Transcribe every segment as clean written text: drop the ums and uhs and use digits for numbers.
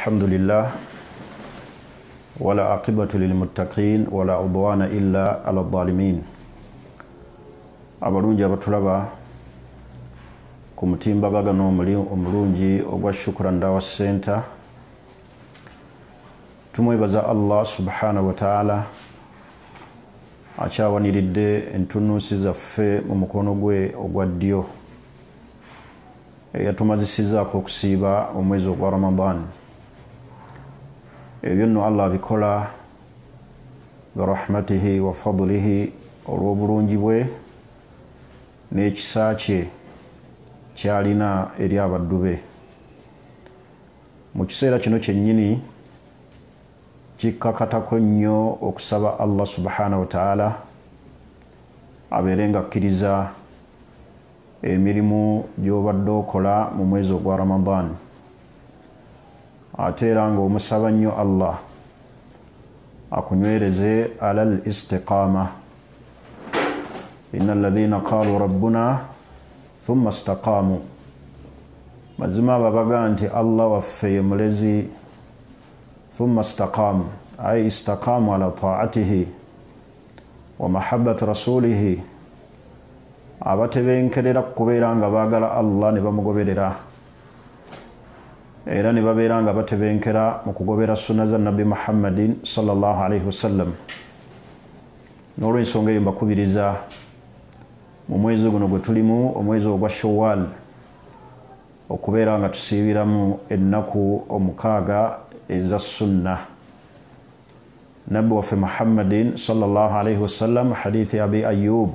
الحمد لله ولا عاقبة للمتقين ولا عدوان إلا على الظالمين abalungi abatulaba ku mutimbagano omulungi ogwa Shukran Dawa Center tumwebaza Allah subhanahu wa ta'ala akyawaniridde entunuusi zaffe mu mukono gwe ogwa ddyo eyatumazisizaako okusiiba omwezi ogwa Ramadan. Ebyo nno Allah abikola birahmatihi wa fadlihi olw'obulungi bwe n'ekisa kye kyalina eri abaddu be. Mu kiseera kino kyennyini kikkakatako nnyo okusaba Allah subhanahu wa ta'ala abeere nga akkiriza emirimu gy'obadde okola mu mwezi ogwa Ramadan, ate era nga omusaba nnyo Allah akunywereze alal istiqama. Inna alladhina qalu rabbuna thumma istaqamu, mazima babaga nti Allah waffe ye mulezi, thumma istaqamu ay istaqamu ala ta'atihi wa mahabbati rasulihi, abatebenkerera kubeera nga baagala Allah ne bamugoberera era ne babeera nga batebenkera mu kugobera sunna za Nabi Muhammadin sallallahu alayhi wasallam. N'olw'ensonga eyo mbakubiriza mu mwezi guno gwe tulimu, omwezi ogwa Shawwal, okubeera nga tusiibiramu ennaku omukaaga eza sunna. Nabbi waffe Muhammadin sallallahu alayhi wasallam hadithi Abi Ayyub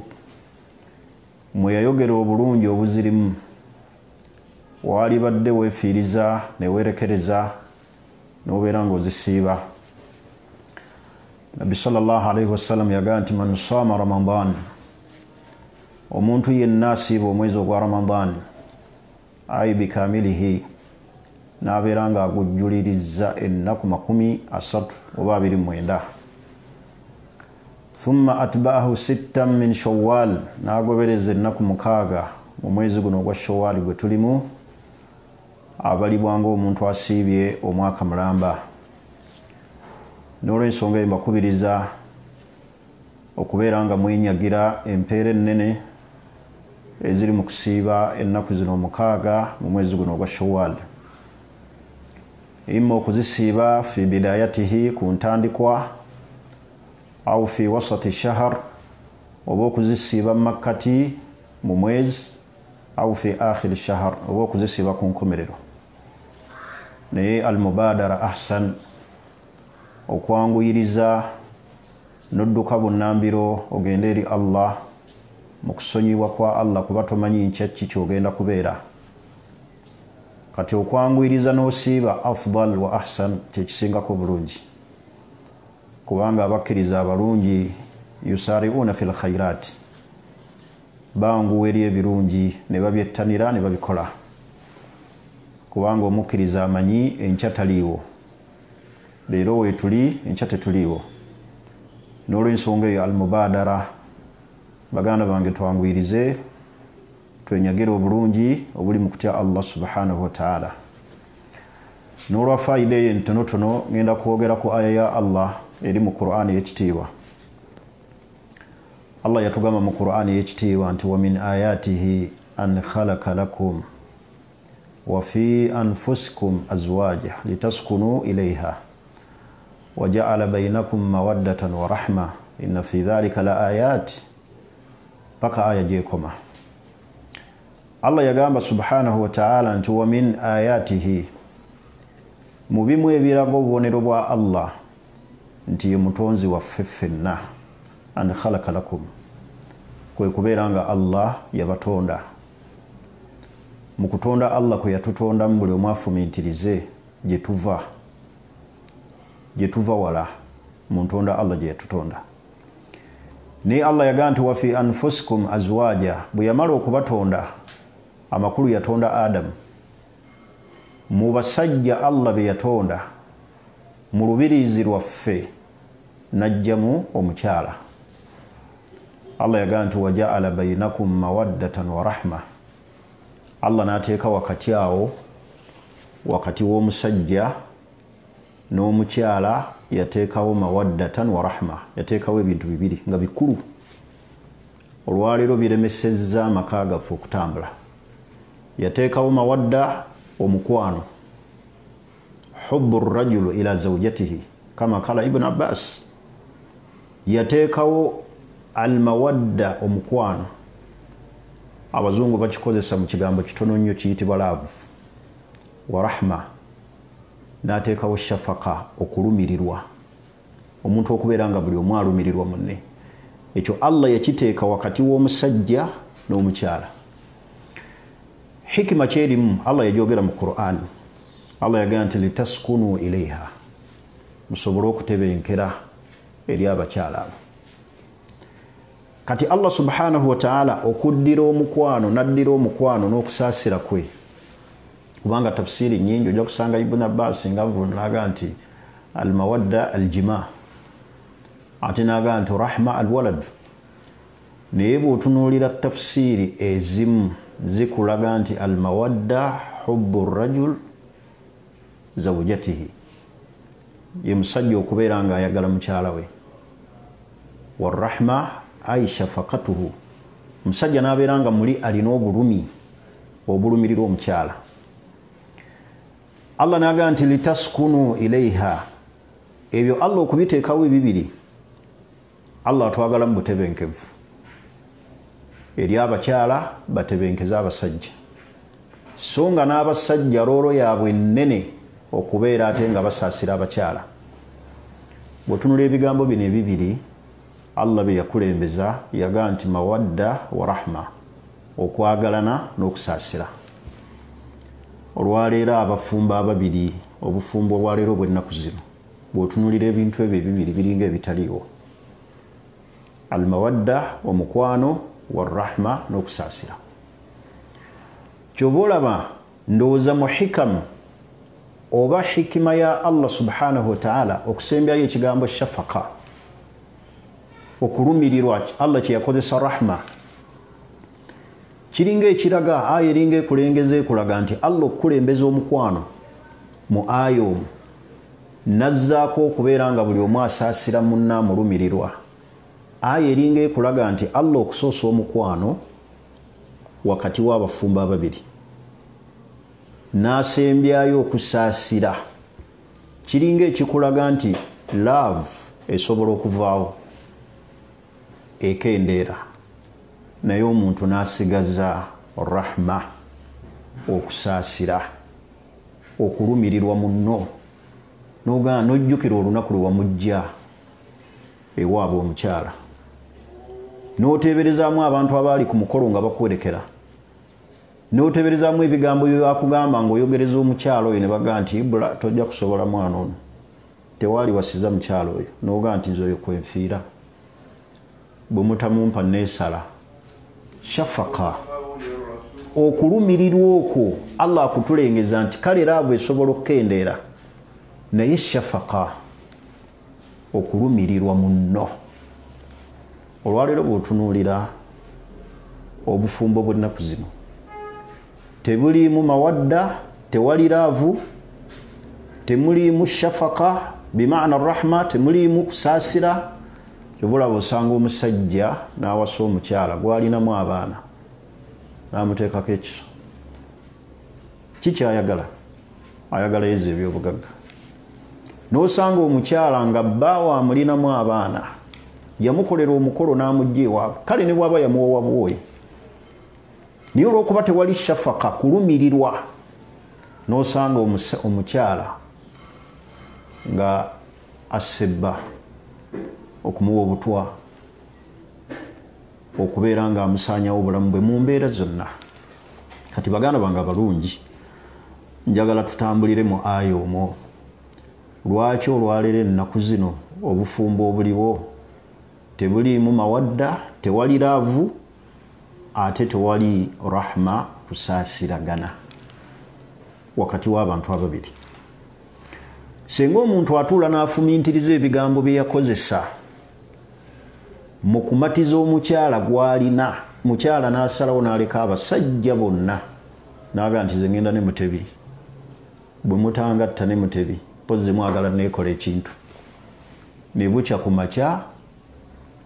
mwe yayogera obulungi obuzirimu waali badde weefiiriza ne weerekereza n'obeera ng'ozisiiba. Nabbi sallallahu alayhi wasallam yagaa nti man saama Ramadan, omuntu yenna asiiba omwezi ogwa Ramadan ayi bikamilihi, n'abeera nga agujjuliriza ennaku 30 oba 29, thumma atba'ahu 6 min Shawwal, n'agobereza ennaku 6 mu mwezi guno ogwa Shawwal gwe tulimu, abalibwa ng'omuntu asiibye omwaka mulamba. N'olw'ensonga eyo mbakubiriza okubeera nga mwenyagira empeera ennene eziri mu kusiiba ennaku zino 6 mu mwezi guno ogwa Shawwal. Imma okuzisiiba fi bidayatihi, ku ntandikwa, au fi wasati shahar, oba okuzisiiba makkati mu mwezi, au fi akhiri shahar, oba okuzisiiba ku nkomerero. Naye almubadara ahsan, okwanguyiriza n'odduka bunnambiro ogende eri Allah mu kusonyibwa kwa Allah, kuba tomanyi nkyaki kyogenda kubeera. Kati okwanguyiriza n'osiiba afdal wa ahsan kyekisingako bulungi, kubanga abakkiriza abalungi yusari'una fil khairat, banguwa eri ebirungi ne babyettanira ne babikola, kubanga omukkiriza amanyi enkya taliiwo, leero weetuli enkya tetuliiwo. N'olw'ensonga eyo almubadara, baganda bange twanguyirize twenyagire obulungi obuli mu kutya Allah subhanahu wa ta'ala. N'olwa fayida eyo entonotono ngenda kwogera ku aya ya Allah eri mu Qur'ani y'ekitiibwa. Allah yatugamba mu Qur'ani y'ekitiibwa nti wa min ayatihi an khalaqa lakum wa fi anfusikum azwaja litaskunu ilayha wa ja'ala bainakum mawaddatan wa rahma inna fi dhalika la ayat, paka aya jekoma. Allah yagamba subhanahu wa ta'ala nti wa min ayatihi, mu bimu ebiraga obubonero bwa Allah nti ye mutonzi waffe ffenna, an khalaqa lakum, kwe kubeera nga Allah yabatonda. Mu kutonda Allah kwe yatutonda mu buli omu afumintirize gye tuva wala, mu ntonda Allah gye yatutonda. Naye Allah yagamba nti wa fi anfusikum azwaja, bwe yamala okubatonda amakulu yatonda Adamu. Mu basajja Allah be yatonda, mu lubiriizi lwaffe n'ajjamu omukyala. Allah yagamba nti waja'ala bainakum mawaddatan wa rahma, Allah n'ateeka wakati awo, wakati w'omusajja n'omukyala yateekawo mawaddatan wa rahma, yateekawo ebintu bibiri nga bikulu olwaleero biremesezza amaka gaffe okutambula. Yateekawo mawadda, omukwano, hubbu rajulu ila zawjatihi kama kala Ibn Abbas. Yateekawo almawadda, omukwano, abazungu bakikozesa mu kigambo kitono nnyo kiyitibwa love. Wa rahma, n'ateekawo shafaka, okulumirirwa, omuntu okubeera nga buli omu alumirirwa munne. Ekyo Allah yakiteeka wakati w'omusajja n'omukyala. Hikima kyerimu Allah yajogera mu Qur'an. Allah yagamba nti litaskunu ilaiha, musobole okutebenkera eri abakyala abo. Kati Allah subhanahu wa ta'ala okuddira omukwano, naddira omukwano n'okusaasira kwe, kubanga tafsiri nyingi ojja kusanga Ibn Abbas nga avunaga nti almawadda aljima, ate naga nti rahma alwalad. Naye bw'otunuulira tafsiri ezimu zikulaga nti almawadda hubbu rajul zawjatihi, ye musajja okubeera nga ayagala mukyala we. Warahma ay shafaqatuhu, musajja n'abeera nga muli alina obulumi obulumirira omukyala. Allah naga nti litaskunu ilaiha, ebyo Allah okubiteekawo ebibiri, Allah atwagala mu butebenkevu eri abakyala batebenkeza abasajja, so nga n'abasajja roolo yaabwe nnene okubeera ate nga basaasira abakyala. Bw'otunula ebigambo bino ebibiri Allah bye yakulembeza yaga nti mawadda wa rahma, okwagalana n'okusaasira. Olwaleero abafumbo ababiri, obufumbo olwaleero bw'ennaku zino, bw'otunulira ebintu ebyo ebibiri biringa ebitaliiwo. Almawadda, omukwano, wa rahma, n'okusaasira. Kyova olaba ndowooza mu hikamu oba hikima ya Allah subhanahu wa ta'ala okusembyayo ekigambo shafaka, okulumirirwa, Allah kye yakozesa rahma, kiringa ekiraga aya eringa ekulengeza ekulaga nti Allah okukulembeza omukwano mu aya omwo nazzaako okubeera nga buli omu asaasira munne amulumirirwa. Aya eringa ekulaga nti Allah okusoosa omukwano wakati w'abafumbo ababiri n'asembyayo okusaasira, kiringa ekikulaga nti love esobola okuvaawo ekendeera, naye omuntu n'asigaza rahma, okusaasira, okulumirirwa munno, n'ojjukira olunaku lwe wamujja ewaabwe omukyala, n'oteeberezaamu abantu abaali ku mukolo nga bakwerekera, n'oteeberezaamu ebigambo bye bakugamba ng'oyogereza omukyala oyo ne bagamba nti ibula tojja kusobola mwana ono, tewaali wasiza mukyala oyo, n'ogamba nti nze oyo kwenfiira, bwe mutamumpa neesala. Shafaka, okulumirirwa okwo Allah akutulengeza nti kale laavu esobola okukendeera, naye shafaka, okulumirirwa munno. Olwaleero bw'otunuulira obufumbo bw'ennaku zino, tebuliimu mawadda, tewali laavu, temuliimu shafaka bimaana rahma, temuliimu kusaasira. Kyovulaba osanga omusajja n'awasa omukyala gw'alinamu abaana n'amuteekako ekiso. Kikyayagala? Ayagala yezo ebyobugagga. N'osanga omukyala nga bbaawe amulinamu abaana, yamukolera omukolo n'amugya ewaabwe, kale ne bw'aba yamuwa bwoyi. Naye olw'okuba tewali shafaka, kulumirirwa, n'osanga omukyala nga asebba okumuwa obutwa, okubeera nga amusaanyawo obulamu bwe mu mbeera zonna. Kati baganda bange abalungi, njagala tutambulire mu aya omwo. Lwaki olwaleero ennaku zino obufumbo obuliwo tebuliimu mawadda, tewali laavu, ate tewali rahma, kusaasiragana wakati w'abantu ababiri. Senga omuntu atuula n'afumintiriza ebigambo bye yakozesa mu kumatiza omukyala gw'alina, mukyala n'asalawo n'aleka abasajja bonna n'agamba nti ze ngenda ne Mutebi, bwe mutangatta ne Mutebi pozi mwagala nekola ekintu ne bukya ku makya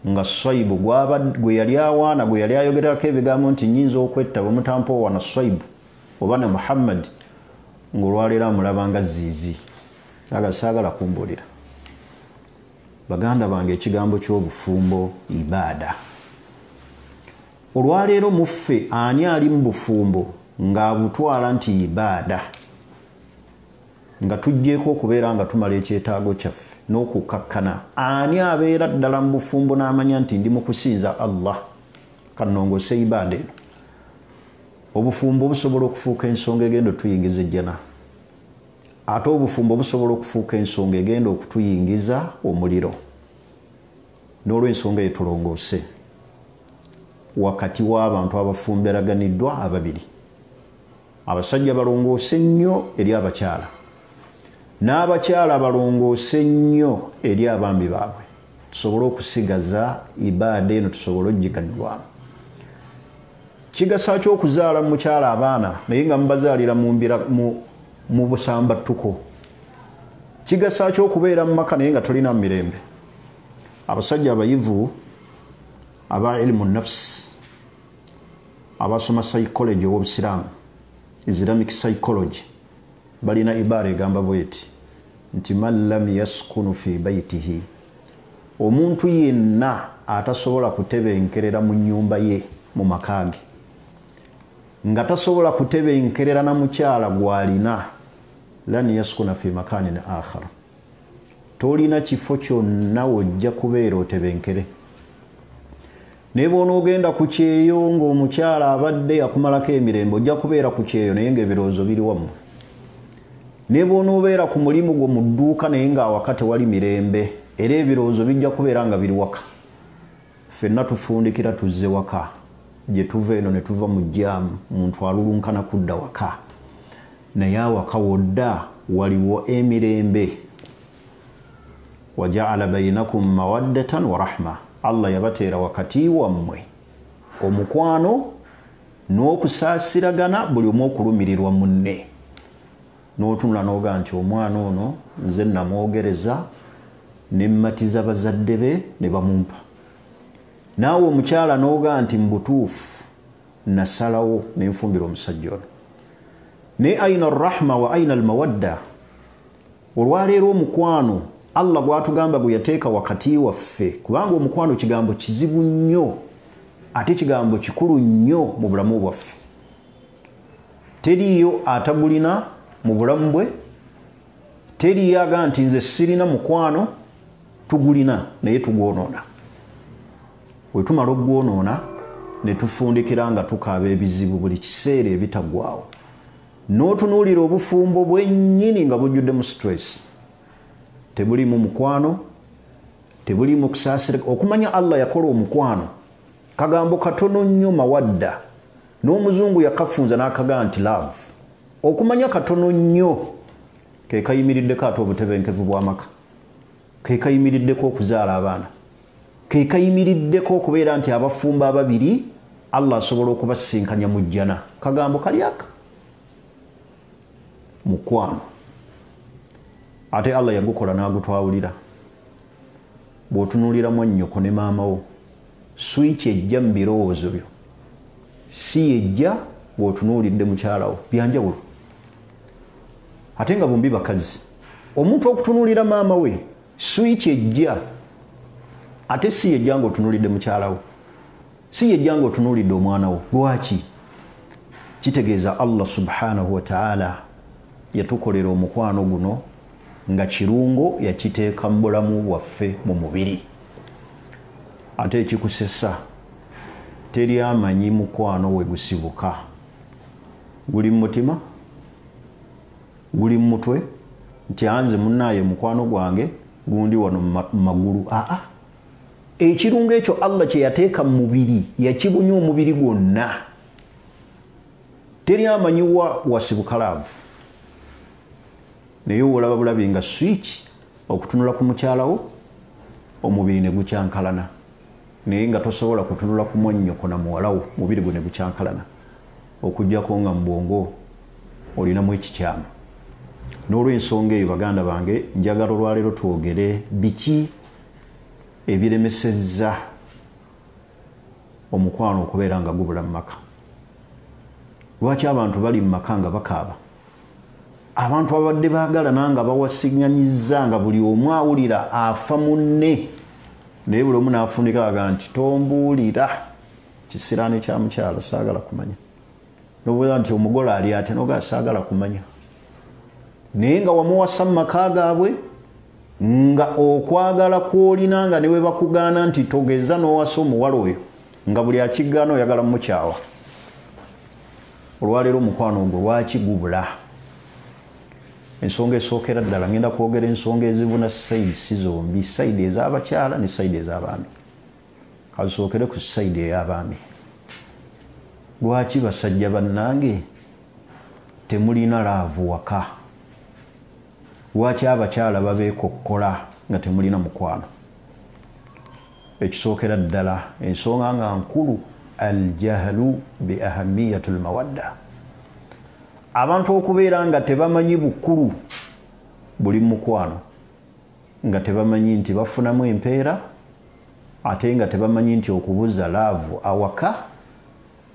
nga Swaibu gwe yali awaana gwe yali ayogerako ebigambo nti nnyinza okwettaba mutampowa na Swaibu oba na Muhammad ng'olwaleero amulaba nga ziizi saagala kumbulira baganda bange ekigambo ky'obufumbo ibaada olwaleero muffe ani ali mu bufumbo ng'abutwala nti ibaada nga tujjeeko okubeera nga tumala ekyetaago kyaffe n'okukakkana ani abeera ddala mu bufumbo n'amanya nti ndi mu kusinza Allah kannongose ibaada eno obufumbo busobola okufuuka ensonga egenda otuyingiza ejjana ate obufumbo busobola okufuuka ensonga egenda okutuyingiza omuliro n'olw'ensonga etulongoose wakati w'abantu abafumbiraganiddwa ababiri abasajja balongoose nnyo eri abakyala n'abakyala balongoose nnyo eri abaami baabwe tusobole okusigaza ibaada eno tusobole ogiganirwamu kigasa ky'okuzaala mukyala abaana naye nga mubazaalira mu busambattuko kigasa ky'okubeera mu maka naye nga tolina mu mirembe abasajja abayivu aba ilmu nafsi abasoma psychology w'obusiraamu Islamic psychology balina ibara egamba bweti nti man lam yaskunu fi baytihi omuntu yenna atasobola kutebenkerera mu nnyumba ye mu makage nga tasobola kutebenkerera na mukyala gwalina lan yaskuna fi makanin akhar tolina kifo kyonna wojja kubeera otebenkere ne bw'onoogenda ku kyeyo ng'omukyala abadde akumalako emirembe ojja kubeera ku kyeyo naye ng'ebirowoozo biri wammwe ne bw'onoobeera ku mulimu gwo mu dduuka naye ng'awaka tewali mirembe era ebirowoozo bijja kubeera nga biri waka ffenna tufundikira tuzze waka gye tuva eno ne tuva mu jjaamu muntu alulunkana kudda waka naye awaka wodda waliwo emirembe wajaala bainakum mawaddatan wa rahma Allah yabateera wakati wammwe omukwano n'okusaasiragana buli omu okulumirirwa munne n'otunula n'oga nti omwana ono nze namwogereza ne mmatiza bazadde be ne bamumpa naawe omukyala n'oga nti mbutuufu nasalawo n'enfumbira omusajja ono ne aina rahma wa aina almawadda olwaleero omukwano Allah gwatugamba gwe yateeka wakati waffe kubanga omukwano kigambo kizibu nnyo ate kigambo kikulu nnyo mu bulamu bwaffe teriyo atagulina mu bulamu bwe teriyo aga nti nze sirina mukwano tugulina naye tugwonoona bwe tumala okugwonoona ne tufundikira nga tukaaba ebizibu buli kiseera ebitaggwaawo n'otunuulira obufumbo bwennyini nga bujjudde mu stress tebulimu mukwano tebulimu kusaasira okumanya Allah yakola omukwano kagambo katono nnyo mawadda n'omuzungu yakafunza n'akagaa nti love okumanya katono nnyo ke kayimiriddeko ate obutebenkevu bw'amaka ke kayimiriddeko okuzaala abaana ke kayimiriddeko okubeera nti abafumba ababiri Allah asobola okubasinkanya mu jjana kagambo kali aka mukwano ate Allah yagukola n'agutwawulira bw'otunuulira mwannyoko ne maama wo switch ejja mu birowoozo byo si yejja bw'otunuulidde mukyalawo byanjawulo ate nga bombi bakazi omuntu okutunuulira maama we switch ejja ate si yejja ng'otunuulidde mukyalawo si yejja ng'otunuulidde omwana wo lwaki kitegeeza Allah subhanahu wa ta'ala yatukolera omukwano guno nga kirungo yakiteeka mu bulamu bwaffe mu mubiri ate ekikusesa teri amanyi mukwano we gusibuka guli mu mutima guli mu mutwe nti anze munnaaye mukwano gwange gundi wano mu magulu ekirungo ekyo Allah kye yateeka mu mubiri yakibunya omubiri gwonna teri amanyi wasibuka laavu naye olaba bulabi nga switch okutunula ku mukyalawo omubiri ne gukyankalana naye nga tosobola kutunula ku mwannyoko na muwalawo mubiri gwe ne gukyankalana okujjako nga mu bwongo olinamu ekikyamu n'olw'ensonga eyo baganda bange njagala olwaleero twogere biki ebiremesezza omukwano okubeera nga gubula mu maka. Lwaki abantu bali mu maka nga bakaaba? Abantu abadde baagalana nga bawasiŋŋanyizza nga buli omu awulira afa munne, naye buli omu n'afunika aga nti tombuulira kisiraani kya mukyala saagala kumanya. N'obuuza nti omugole ali ate n'ogaa saagala kumanya. Naye nga wamuwasa mu maka gaabwe nga okwagala kw'olina nga ne we bakugaana nti togeza n'owasa omuwala oyo nga buli akigaana oyagala mukyawa. Olwaleero omukwano ogwo lwaki gubula? Ensonga esookera ddala ngenda kwogera ensonga ezibuna sayidi zombi, sayidi ez'abakyala ne sayidi ez'abaami. Kasookere ku sayidi ey'abaami. Lwaki basajja bannange temulina laavu waka? Lwaki abakyala babeekokkola nga temulina mukwano? Ekisookera ddala ensonga nga nkulu, aljahlu bi ahamiyati almawadda. Abantu okubeera nga tebamanyi bukulu buli mukwano, nga tebamanyi nti bafunamu empeera, ate nga tebamanyi nti okubuza laavu awaka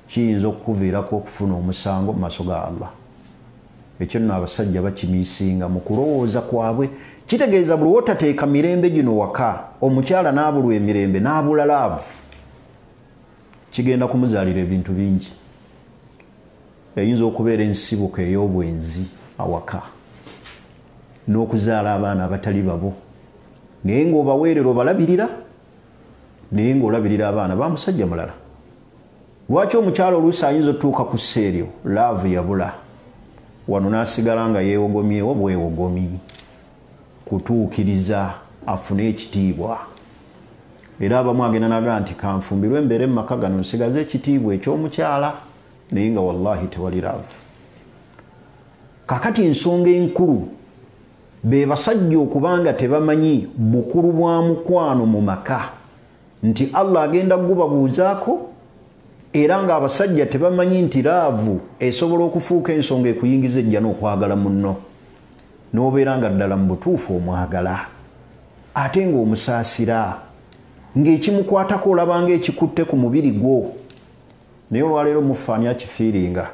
kiyinza okukuviirako okufuna omusango mu maaso ga Allah. Ekyo nno abasajja bakimiisinga mu kulowooza kwabwe. Kitegeeza buli wotateeka mirembe gino waka, omukyala n'abulwa emirembe n'abula laavu, kigenda kumuzaalira ebintu bingi. Eyinza okubeera ensibuko ey'obwenzi awaka, n'okuzaala abaana abatali babo, naye ng'obaweerera obalabirira, naye ng'olabirira abaana ba musajja mulala. Lwaki omukyala oluusi ayinza otuuka ku sseeryo laavu yabula, wano n'asigala nga yeewogomyewo bwewogomi, kutuukiriza afune ekitiibwa. Era abamu agenda naga nti kanfumbirwe embeere mu maka gano nsigaze ekitiibwa eky'omukyala, naye nga wallahi tewali laavu. Kakati ensonga enkulu be basajja okubanga tebamanyi bukulu bwa mukwano mu maka, nti Allah agenda gubabuuzaako, era nga abasajja tebamanyi nti laavu esobola okufuuka ensonga ekuyingiza ejja n'okwagala munno, n'obeera nga ddala mu butuufu omwagala, ate ng'omusaasira, ng'ekimukwatako olabanga ekikutte ku mubiri gwo. Naye olwaleero mufaani akifiiringa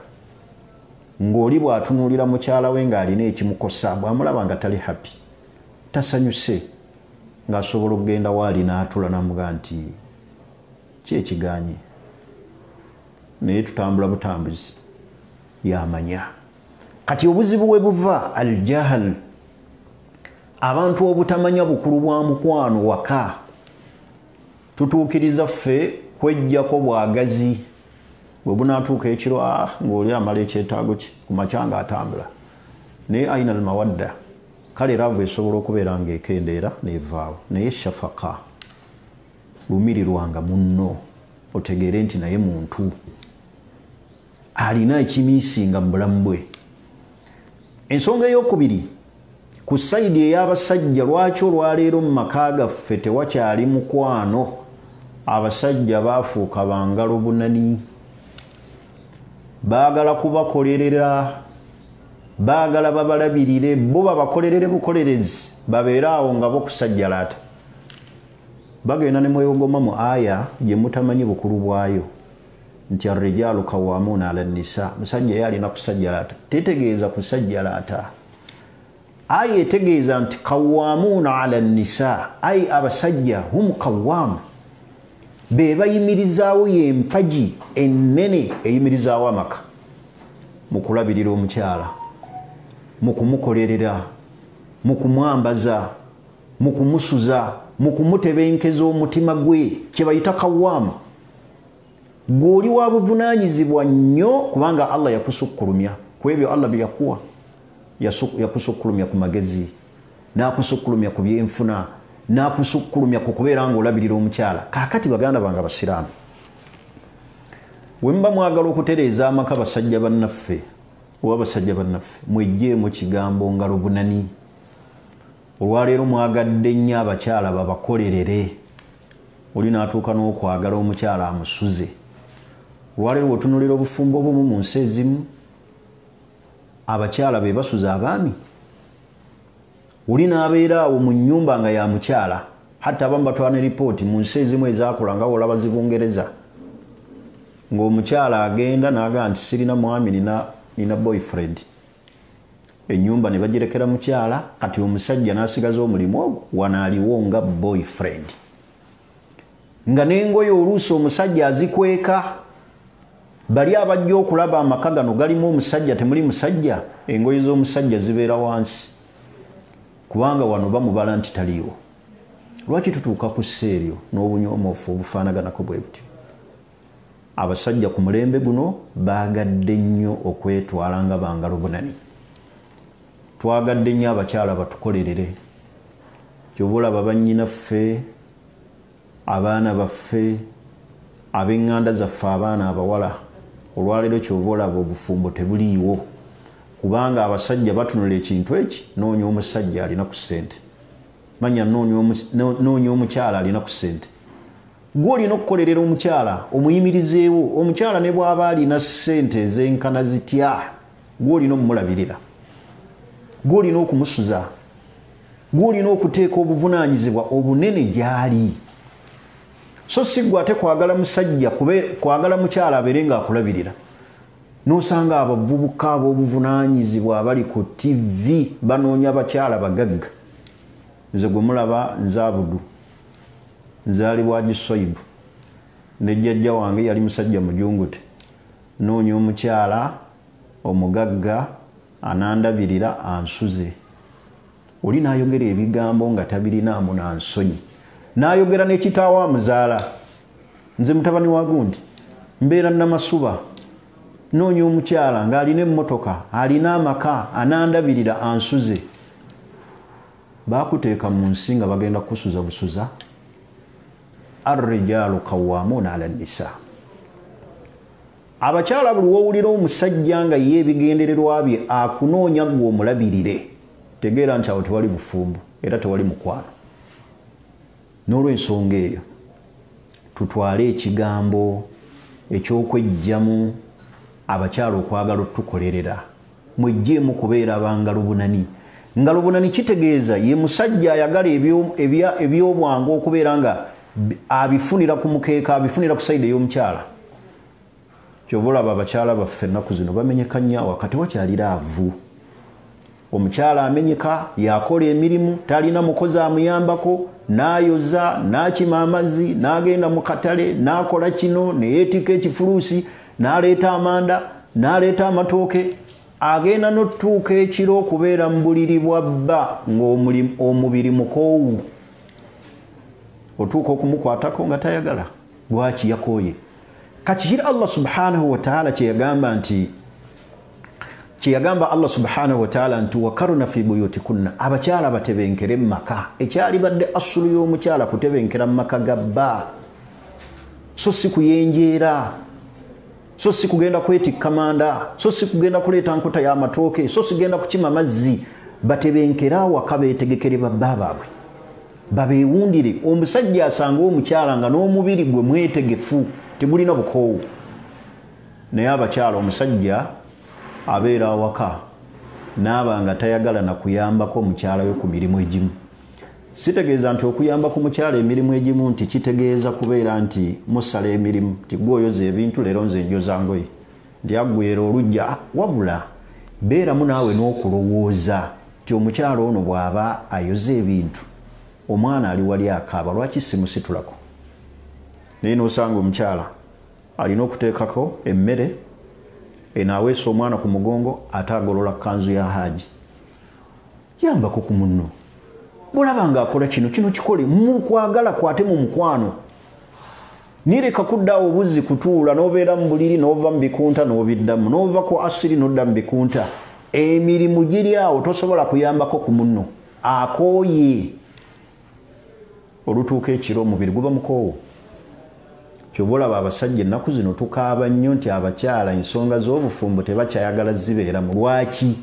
ng'oli bw'atunuulira mukyala we ng'alina ekimukosa, bw'amulaba nga tali happy, tasanyuse, ng'asobola okugenda waali n'atula n'amugaa nti ki ekiganye, naye tutambula butambuzi, yamanya. Kati obuzibu we buva aljahal, abantu obutamanya bukulu bwa mukwano waka. Tutuukiriza ffe kwejjako bwagazi, bwe bunaatuuka ekiro ng'oli amala ekyetaago kye ku makya ng'atambula, naye aina almawadda, kale laavu esobola okubeera ng'ekendeera n'evaawo. Naye shafaka, lumirirwanga munno, otegeere nti naye muntu alina ekimiisinga mu bulamu bwe. Ensonga ey'okubiri, ku sayidi ey'abasajja, lwaki olwaleero mu maka gaffe tewakyali mukwano? Abasajja baafuuka bangalo bunani, baagala kubakolerera, baagala babalabirire, bo babakolerere bukolerezi, babeere awo nga bokusajjalaata. Bagenda ne mwewogoma mu aya gye mutamanyi bukulu bwayo, nti arrijaalu qawwaamuuna ala nnisa, musajja ye alina kusajjalaata. Tetegeeza kusajjalaata, aya etegeeza nti qawwaamuuna ala nnisa, ayi abasajja hum qawwaamu, be bayimirizaawo y'empagi ennene eyimirizaawo amaka, mu kulabirira omukyala, mu kumukolerera, mu kumwambaza, mu kumusuza, mu kumutebenkeza omutima gwe, kye bayita qawwaamu. Gw'oli wa buvunaanyizibwa nnyo kubanga Allah yakusukkulumya ku ebyo Allah bye yakuwa. Yakusukkulumya ku magezi, n'akusukkulumya ku byenfuna, n'akusukkulumya ku kubeera ng'olabirira omukyala. Kaakati baganda bange abasiraamu, bwe muba mwagala okutereeza amaka basajja bannaffe oba basajja bannaffe, mwejjeemu kigambo ngalo bunani. Olwaleero mwagadde nnyo abakyala babakolerere, oli n'atuuka n'okwagala omukyala amusuze. Olwaleero otunulira obufumbo obumu mu nsi ezimu, abakyala be basuza abaami, ulina abeera awo mu nnyumba nga ya mukyala hatta abamu batwala report mu nsi ezimu ezakola nga olaba zibungereza ng'omukyala agenda n'agamba nti sirina mwami nina boyfriend ennyumba ne bagirekera mukyala kati omusajja n'asigaza omulimu ogwo wanaaliwo nga boyfriend nga n'engoye oluusi omusajja azikweka bali abajja okulaba amaka gano galimu omusajja temuli musajja engoye z'omusajja zibeera wansi kubanga wano bamubala nti taliiwo lwaki tutuuka ku sseeryo n'obunyoomofu obufaanaganako bwe buti abasajja ku mulembe guno baagadde nnyo okwetwala nga bangalo bunani twagadde nnyo abakyala batukolerere kyova olaba bannyinaffe abaana baffe ab'eŋŋanda zaffe abaana abawala olwaleero kyova olaba obufumbo tebuliiwo kubanga abasajja batunula ekintu eki noonya omusajja alina ku ssente manya noonya omukyala alina ku ssente gwe olina okukolerera omukyala omuyimirizeewo omukyala ne bw'aba alina ssente ez'enkana zitya gwe olina omulabirira gwe olina okumusuza gwe olina okuteeka obuvunaanyizibwa obunene gy'ali so si gwe ate kwagala musajja kwagala mukyala abeere ng'akulabirira n'osanga abavubuka ab'obuvunaanyizibwa abali ku TV banoonya bakyala bagagga nze gwe mulaba nze Abudu nzaalibwa Gisoibu ne jjajja wange yali musajja mujungute noonya omukyala omugagga anandabirira ansuze oli n'ayogera ebigambo nga tabirinaamu nansonyi n'ayogera n'ekitaawo amuzaala nze mutabani wa gundi mbeera namasuba noonya omukyala ng'alina emmotoka alina amaka anandabirira ansuze baakuteeka mu nsi nga bagenda kusuza busuza Ar-rijaalu qawwaamuuna ala nnisaa abakyala buli wowulira omusajja nga ye ebigendererwa bye akunoonya gwe omulabirire tegeera nti awo tewali bufumbo era tewali mukwano n'olw'ensonga eyo tutwale ekigambo eky'okweggyamu abakyala okwagala otukolerera mwejjeemu kubeera bangalo bunani ngalo bunani kitegeeza ye musajja ayagala ebyobwangu okubeera nga abifunira ku mukeeka abifunira ku sayidi ey'omukyala kyova olaba abakyala baffe ennaku zino bamenyeka nnyo wakati wakyaliraavu omukyala amenyeka yakola emirimu talina mukozi amuyambako n'ayoza n'akima amazzi n'agenda mu katale n'akola kino neyeetika ekifuluusi n'aleeta amanda n'aleeta amatooke agenda n'otutuuka ekiro okubeera mu buliri bwa bba ng'omubiri mukoowu otuuka okumukwatako nga tayagala lwaki yakooye kakikiri Allah subhanahu wa ta'ala kyeyagamba Allah subhanahu wa ta'ala nti wakaruna fi buyutikunna abakyala batebenkere mu maka ekyali badde asulu y'omukyala kutebenkera mu maka ga bba so si kuyenjeera so si kugenda kwetikka manda so si kugenda kuleeta nkuta y'amatooke so si kugenda kukima mazzi batebenkera awaka beetegekere babba baabwe babeewundire omusajja asanga omukyala nga n'omubiri gwe mwetegefu tegulina bukoowu naye abakyala omusajja abeera awaka n'aba nga tayagala na kuyambako omukyala we ku mirimu egimu sitegeeza nti okuyamba ku mukyala emirimu egimu nti kitegeeza kubeera nti musala emirimu nti gwoyoza ebintu leero nze njoza ngoye nti aggwera olujja wabula beeramu naawe n'okulowooza nti omukyala ono bw'aba ayoza ebintu omwana ali wali akaaba lwaki simusitulako naye n'osanga omukyala alina okuteekako emmere enaaweesa omwana ku mugongo ate agolola kanzu ya haaji yambako ku munno bw'olaba ng'akola kino kikole mu kwagala kwate mu mukwano nireka kuddaawo obuzzi kutuula n'obeera mu buliri n'ova mu bikunta n'obiddamu n'ova ku asiri n'odda mu bikunta emirimu giri awo tosobola kuyambako ku munno akooye olutuuka ekiro omubiri guba mukoowo kyova olaba abasajja ennaku zino tukaaba nnyo nti abakyala ensonga z'obufumbo tebakyayagala zibeera mu lwaki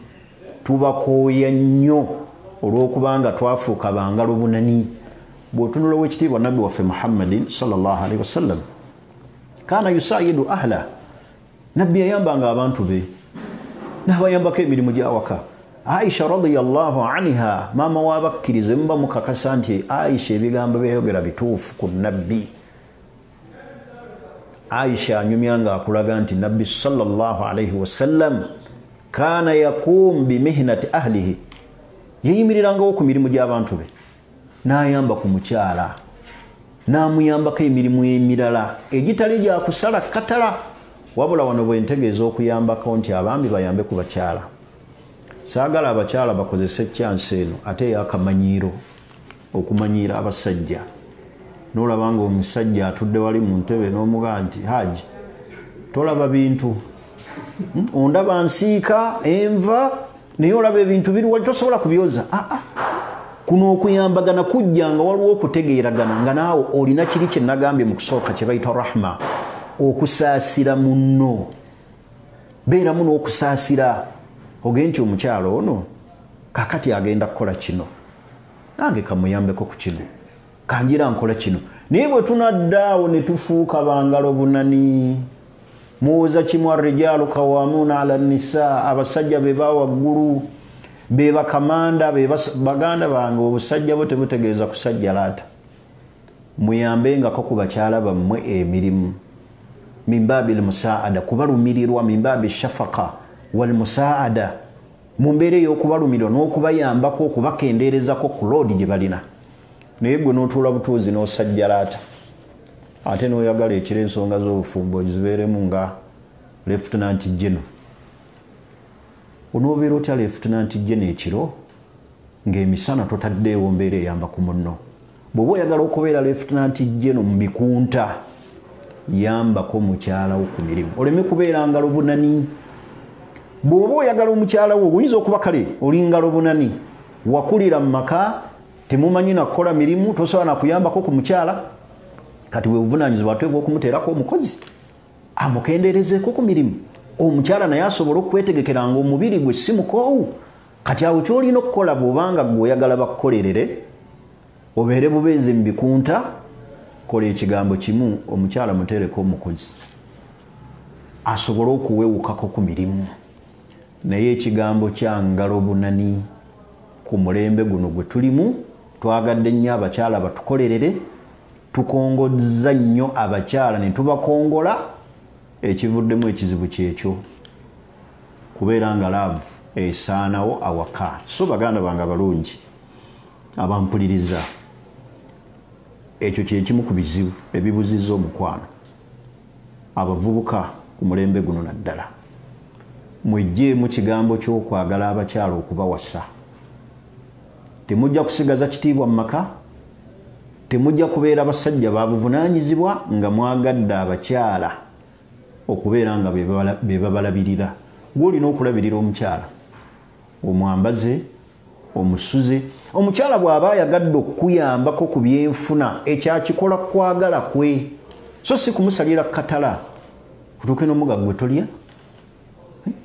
tubakooya nnyo olw'okubanga twafuuka bangalo bunani bw'otunula w'ekitiibwa nabbi waffe Muhammadin sallallahu alaihi wasallam kaana yusayidu ahla nabbi yayambanga abantu be n'abayambako emirimu gy'awaka Aisha radiyallahu anha mama wabakkirize mba mukakasa nti Aisha ebigambo byayogera bituufu ku nabbi. Aisha anyumyanga akulaga nti nabbi sallallahu alayhi wasallam kana yakum bi mihnati ahlihi, yeyimiriranga ku mirimu gy'abantu be, n'ayamba ku mukyala, n'amuyambako emirimu emirala egitali gya kusala katala, wabula wano bwe ntegeeza okuyambako nti abambi bayambe ku bakyala. Saagala abakyala bakozese chance eno ate yakamanyiiro okumanyiira abasajja. N'olabanga omusajja atudde wali mu ntebe n'omugaa nti Haji tolaba bintu, ondaba nsiika enva naye olaba ebintu biri wali tosobola kubyoza. Kuno okuyambagana kujjanga waliwo okutegeeragana nga naawe olina kiri kye nagambye mu kusooka kye bayita rahma, okusaasira munno. Beeramu n'okusaasira. Ogenti omukyalo ono kakati agenda kukola kino, nange kamuyambeko ku kino, kanjira nkola kino. Naye bwe tunaddaawo ne tufuuka bangalo bunani, muwoza kimu arrijalu qawwamuna ala nisa, abasajja be bawaggulu, be bakamanda, be baganda bange, obusajja bo tebutegeeza kusajjalaata. Muyambengako ku bakyala bammwe emirimu, min baabil musaada, kubalumirirwa, min baabi shafaqa wal musaada, mumbeere y'okubalumirwa n'okubayambako, okubakendeerezako ku loodi gye balina. Naye gwe n'otuula butuuzi n'osajjalaata, ate n'oyagala ekiro ensonga z'obufumbo zibeeremu nga Lieutenant General. Onoobeera otya Lieutenant General ekiro ng'emisana totaddeewo mbeera eyamba ku munno. Bw'oba oyagala okubeera Lieutenant General mu bikunta, yambako mukyala wo ku mirimu, oleme kubeera ngalo bunani. Bw'oba oyagala omukyala wo oyinza okuba kale oli ngalo bunani, wakulira mu maka temumanyi nakukola mirimu, tosobola nakuyambako ku mukyala, kati bwe buvunaanyizibwa ate bw'okumuteerako omukozi amukendeerezeeko ku mirimu. Omukyala naye asobola okwetegekera nga omubiri gwe si mukoowu. Kati awo ky'olina okukola bw'obanga gwe oyagala bakukolerere obeere bubeezi mu bikunta, kola ekigambo kimu, omukyala muteereko omukozi asobole okuwewukako ku mirimu. Naye ekigambo kya ngalo bunani ku mulembe guno gwe tulimu, twagadde nnyo abakyala batukolerere, tukongozza nnyo abakyala ne tubakongola, ekivuddemu ekizibu kyekyo kubeera nga laavu esaanawo awaka. So baganda bange abalungi abampuliriza, ekyo kyekimu ku bizibu ebibuzizza omukwano abavubuka ku mulembe guno naddala. Mwejjeemu kigambo ky'okwagala abakyala okubawasa. Temujja kusigaza kitiibwa mu maka, temujja kubeera basajja ba buvunaanyizibwa nga mwagadde abakyala okubeera nga be babalabirira. Gw'olina okulabirira omukyala, omwambaze, omusuze. Omukyala bw'aba ayagadde okuyambako ku byenfuna, ekyakikola kwagala kwe, so si kumusalira katala kutuuke n'omuga gwe tolya.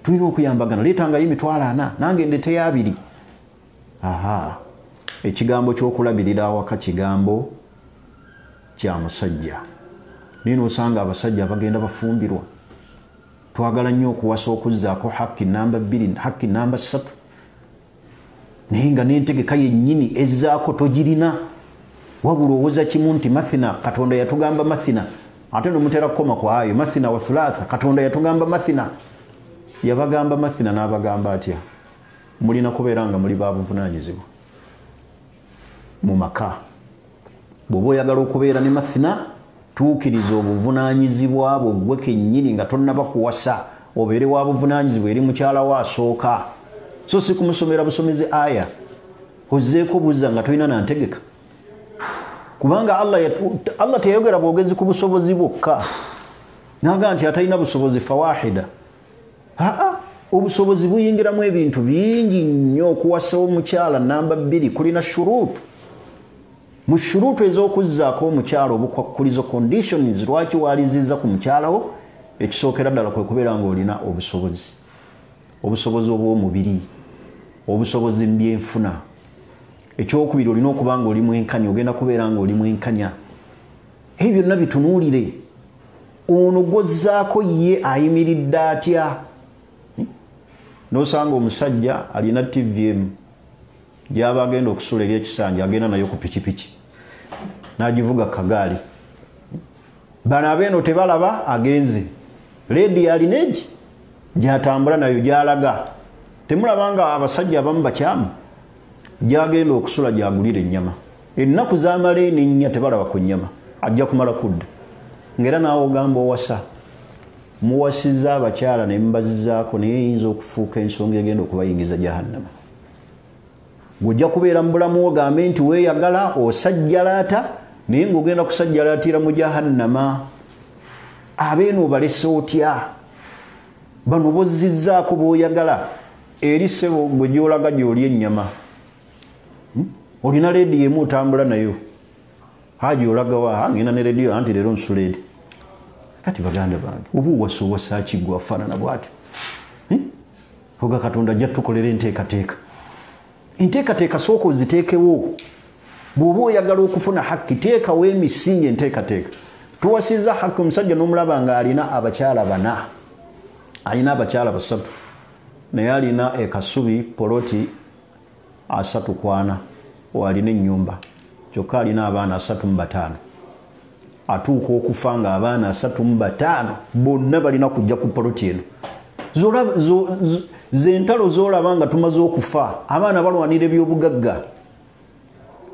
Tulina okuyambagana, leetangayo emitwalo 4 nange ndeteyo 2. Ekigambo ky'okulabirira awaka kigambo kya musajja. Naye n'osanga abasajja bagenda bafumbirwa. Twagala nnyo okuwasa okuzzaako hakki namba 2, hakki namba 3. Naye nga n'entegeka yennyini ezzaako togirina, wabula owoza kimu nti mathina, Katonda yatugamba mathina, ate n'omutera kukoma ku ayo mathina wa thulatha, Katonda yatugamba mathina. Yabagamba mathina n'abagamba atya? Mulina kubeera nga muli babuvunaanyizibwa mu maka. Bw'oba oyagala okubeera ne mathina, tuukiriza obuvunaanyizibwa bwo gwe kennyini nga tonnaba kuwasa, obeere wa buvunaanyizibwa eri mukyala wo asooka. So si kumusomera busomezi aya, ozzeeko buzza nga tolina nantegeka. Kubanga Allah teyayogera bwogezi ku busobozi bwokka, naga nti atalina busobozi fawahida. Obusobozi buyingiramu ebintu bingi nnyo. Okuwasa omukyala namba 2 kulina shuruutu. Mu shuruutu ez'okuzzaako omukyala obukwakkulizo, conditions lwaki walizizza ku mukyala wo, ekisookera ddala kwe kubeera ng'olina obusobozi. Obusobozi obw'omubiri, obusobozi mu byenfuna. Ekyokubiri olina okuba ng'oli mwenkanya, ogenda kubeera ng'oli mwenkanya. Ebyo byonna bitunuulire. Ono gw'ozzaako ye ayimiridde atya? nosanga omusajja alina TVM gyaba agenda okusula eri ekisanja agenda nayo ku pikipiki nagivuga kagaali bano abeeno tebalaba agenze ledi alina egi gyatambula nayo gyalaga temulabanga abasajja abamu bakyamu gyagenda okusula gyagulira ennyama ennaku zamala ennya tebalaba ku nnyama ajja kumala kudda ngera naawe ogamba owasa muwasizza abakyala ne mubazizaako naye eyinza okufuuka ensonga egenda okubayingiza jahannama gujja kubeera mu bulamu ogambe nti weeyagala osajjalaata naye ng'ogenda kusajjalaatira mu jahannama abeeno obalese otya bano bozizzaako b'oyagala eri ssebo gwe gy'olaga gy'oli ennyama olina leediyo emu otambula nayo haji olagawa ngenda ne leediyo anti leero nsula edi kati baganda bange oba owasa kiggwa afaanana bw'ati oga katonda ajja tukolera enteekateeka sooka oziteekewo bw'oba oyagala okufuna hakki teekawo emisingi enteekateeka tuwasizza hakki omusajja n'omulaba nga alina abakyala 4 alina abakyala 3 naye alina ekasubi poloti 3 alina ennyumba kyokka alina abaana 35 atuuka okufa nga abaana 35 bonna balina kujja ku poloti eno zentalo zolaba nga tumaze okufa abaana balwanira ebyobugagga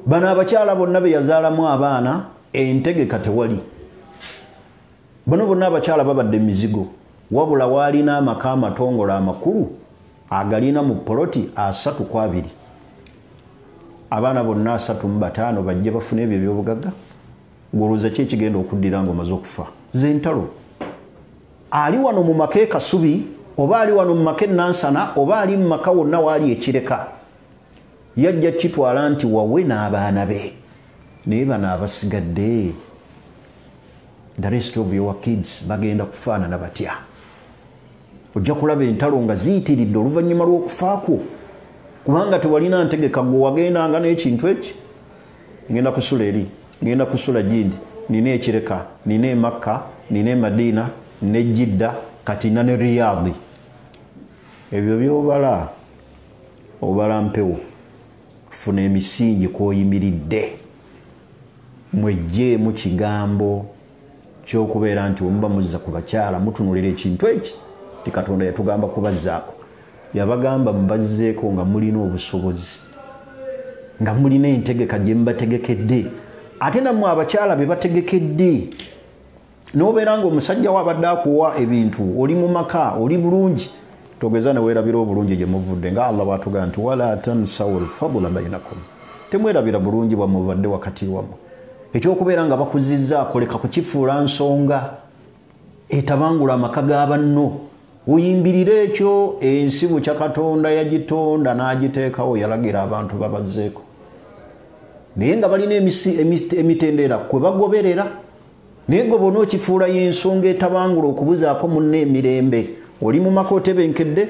bano abakyala bonna be yazaalamu abaana entegeka tewali bano bonna abakyala babadde mizigo wabula waalina amaka amatongole amakulu agalina mu poloti 32 abaana bonna 35 bajje bafune ebyo ebyobugagga ng'olowooza ki ekigenda okuddira ng'omaze okufa zentalo ali wano mu maka ekasubi oba ali wano mu maka enansana oba ali mu maka wonna waali ekireka yajja kitwala nti wawe n'abaana be naye bano abasigadde the rest of your kids bagenda kufaanana batya ojja kulaba entalo nga ziyitiridde oluvannyuma lw'okufaako kubanga tewalina ntegeka gwe wagendanga n'ekintu eki ngenda kusula eri ngenda kusula jindi nina ekireka nina emakka nina emadiina ne jidda kati nina ne riyadi ebyo byobala obala mpewo funa emisingi kw'oyimiridde mwejje mu kigambo ky'okubeera nti omuba muzza ku bakyala mutunulira ekintu eki ti katonda yatugamba kubazzaako yabagamba mubazzeeko nga mulina obusobozi nga mulina entegeka gye mubategekedde ate nammwe abakyala be bategekedde n'obeera ng'omusajja wabadde akuwa ebintu oli mu maka oli bulungi togeza ne weerabira obulungi gye muvudde nga Allah bw'atugamba nti wala tansawu lfadula bainakum temwerabira bulungi bwammwe bubadde wakati wammwe ekyokubeera nga bakuzizzaako leka kukifuula nsonga etabangula amaka ga banno oyimbirire ekyo ensi bukya katonda yagitonda n'agiteekawo yalagira abantu babazzeeko naye nga balina emitendera kwe bagoberera naye gwe bona okifuula y'ensonga etabangula okubuzaako munne emirembe oli mu maka otebenkedde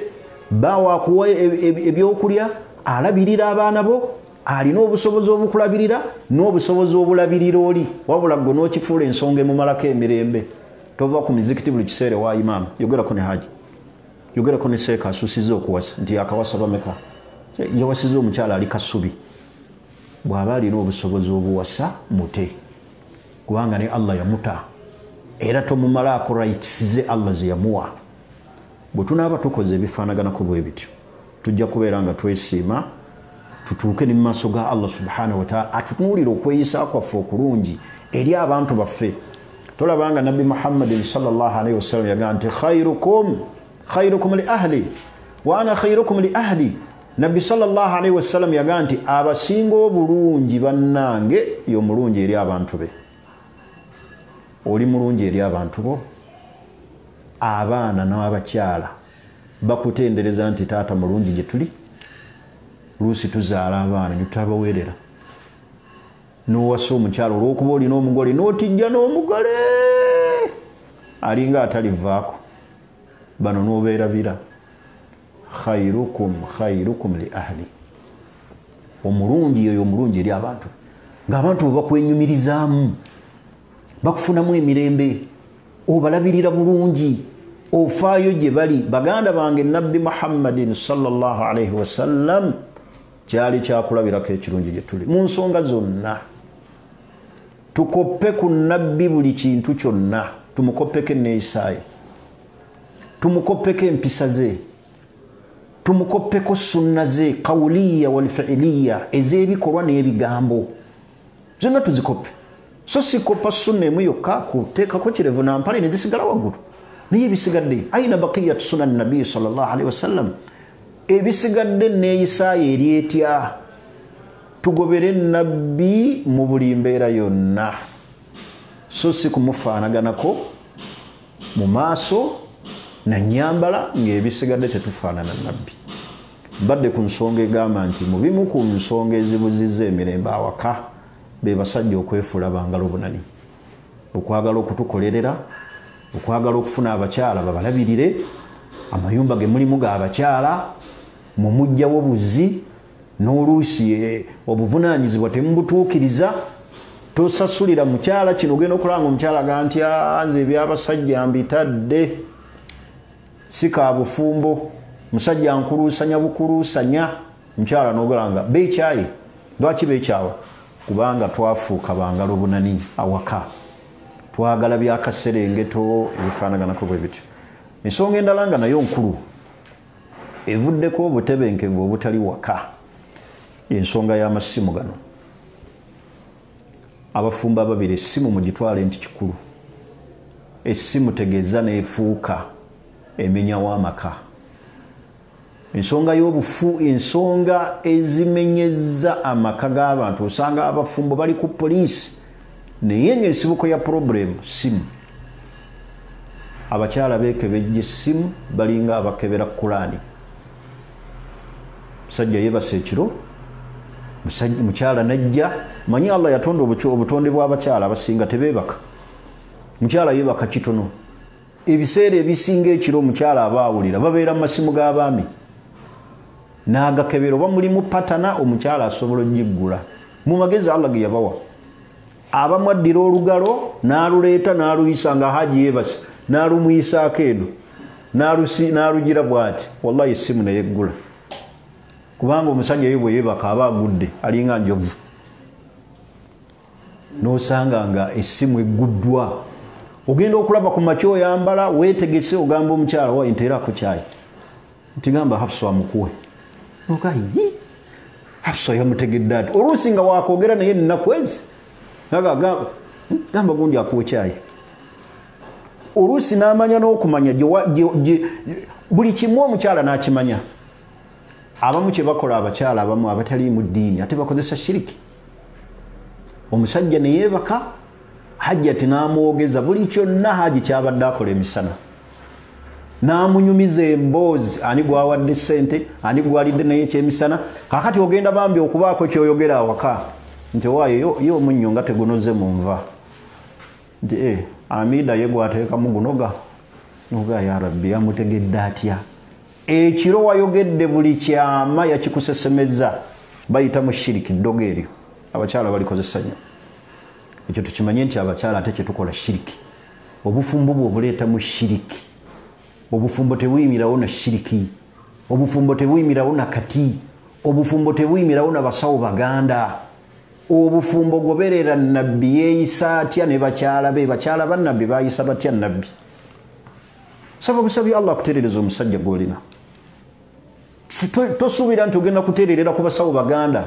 bawaakuwa ebyokulya alabirira abaana bo alina obusobozi obukulabirira n'obusobozi obulabirira oli wabula gwe n'okifuula ensonga emumalako emirembe tova ku mizikiti buli kiseera wa imaama yogerako ne haji yogerako ne seeka asusiza okuwasa nti akawasa bameka yawasiza omukyala ali kasubi bw'aba alina obusobozi obuwasa mute kubanga ne Allah yamuta era tomumalaako rights Allah ze yamuwa bwe tunaaba tukoze ebifaanaganako bwe bityo tujja kubeera nga twesiima tutuuke ne mu maaso ga Allah subhanahu wa ta'ala atutunuulira okweyisa kwaffe okulungi eri abantu baffe tolabanga nabbi Muhammadin sallallahu alayhi wasallam yagamba nti khairukum li ahli wa ana khairukum li ahli nabbi sallallahu alayhi wasallam yagamba nti abasinga obulungi bannange y'omulungi eri abantu be oli mulungi eri abantu bo abaana n'abakyala bakutendereza nti taata mulungi gye tuli luusi tuzaala abaana ne tutabaweerera n'owasa omukyala olw'okuba olina omugole n'otijja n'omugole alinga atalivaako bano n'obeerabira khairukum li ahli omulungi oyo omulungi eri abantu ng'abantu bwe bakwenyumirizaamu bakufunamu emirembe obalabirira bulungi ofaayo gye bali. Baganda bange nabbi Muhammadin sallallahu alaihi wasallam kyali kyakulabirako ekirungi gye tuli mu nsonga zonna. Tukoppe ku nabbi buli kintu kyonna, tumukoppeko enneeyisa ye, tumukoppeko empisa ze, tumukoppeko sunna ze qawliya wal fi'liya ez'ebikolwa n'ebigambo zonna tuzikoppe. So si koppa sunna emu yokka kuteekako kirevu nampale ne zisigala waggulu naye ebisigadde ayina baqiyatu sunan nabi sallallahu alaihi wasallam, ebisigadde neeyisa ye eri etya. Tugobere nabbi mu buli mbeera yonna, so si kumufaanaganako mu maaso na nyambala ng'ebisigadde tetufaanana nabbi. Badde ku nsonga egamba nti mu bimu ku nsonga ezibuzizza emirembe awaka be basajja okwefuula bangalo bunani, okwagala okutukolerera, okwagala okufuna abakyala babalabirire, amayumba ge mulimu ga abakyala, mu mujjawo buzi n'oluusi obuvunaanyizibwa temubutuukiriza. Tosasulira mukyala kino, ogenda okulaba nga omukyala aga nti nze ebyabasajja mbitadde, si ka bufumbo, musajja nkuluusanya bukuluusanya. Mukyala n'ogala beekyaye. Lwaki beekyawa? Kubanga twafuuka bangalo bunani awaka, twagala byakaserengeto ebifaanaganako bwe bityo. Ensonga endala nga nayo nkulu evuddeko obutebenkevu obutali waka, ensonga y'amasimu gano. Abafumba babiri essimu mugitwale nti kikulu. Essimu tegeeza neefuuka emenyawo amaka. Ensonga y'obufu, ensonga ezimenyeza amaka g'abantu, osanga abafumbo bali ku poliisi naye ng'ensibuko ya problem simu. Abakyala beekebejja essimu balinga abakebera Kulaani. Musajja yeebasa ekiro, mukyala najja. Manyi Allah yatonda obutonde bw'abakyala abasinga tebeebaka. Mukyala yeebaka kitono. Ebiseera ebisinga ekiro omukyala abaawulira babeera mu masimu g'abaami, n'agakebera oba mulimu patana, omukyala asobola ogiggula mu magezi Allah ge yabawa. Abamwaddira olugalo n'aluleeta n'aluyisa nga Haji yeebase, n'alumuyisaako eno n'alugira bw'ati, wallahi essimu neyeggula. Kubanga omusajja ye bwe yeebaka aba agudde alinga njovu, n'osanga nga essimu egguddwa. Ogenda okulaba ku makya oyambala, weetegese, ogamba omukyala wa nteerako kyayi, nti gamba Hafsa amukuwe. Nogayi Hafsa yamutegedde ati oluusi nga wakwogera naye nnaku ezi gamba gundi akuwe kyayi. Oluusi n'amanya n'okumanya buli kimu omukyala n'akimanya. Abamu kye bakola abakyala abamu abatali mu ddiini ate bakozesa shiriki. Omusajja ne yeebaka, Hajji ati n'amwogeza buli kyonna Haji kyabadde akola emisana, n'amunyumiza emboozi, ani gwawadde ssente, ani gwalidde naye ekyemisana. Kaakati ogenda bambi okubaako kyoyogera awaka nti waayo yo omunnyo nga tegunoze mu nva, nti Amida ye gwateekamu gunoga. Noga ya Rabbi amutegedde atya? Ekiro wayogedde buli kyama yakikusesemeza, bayita mu shiriki ddogo eryo. Abakyala balikozesa nnyo ekyo, tukimanye nti abakyala ate kyetukola shiriki. Obufumbo bwe obuleeta mu shiriki. Obufumbo tebuyimirawo na shiriki, obufumbo tebuyimirawo na kati, obufumbo tebuyimirawo na basawo baganda. Obufumbo goberera nabbi yeeyisa atya ne bakyala be, bakyala bannabbi baayisa batya nabbi. Saba busabi Allah kutereereza omusajja gw'olina. Tosuubira nti ogenda kutereerera ku basawo baganda.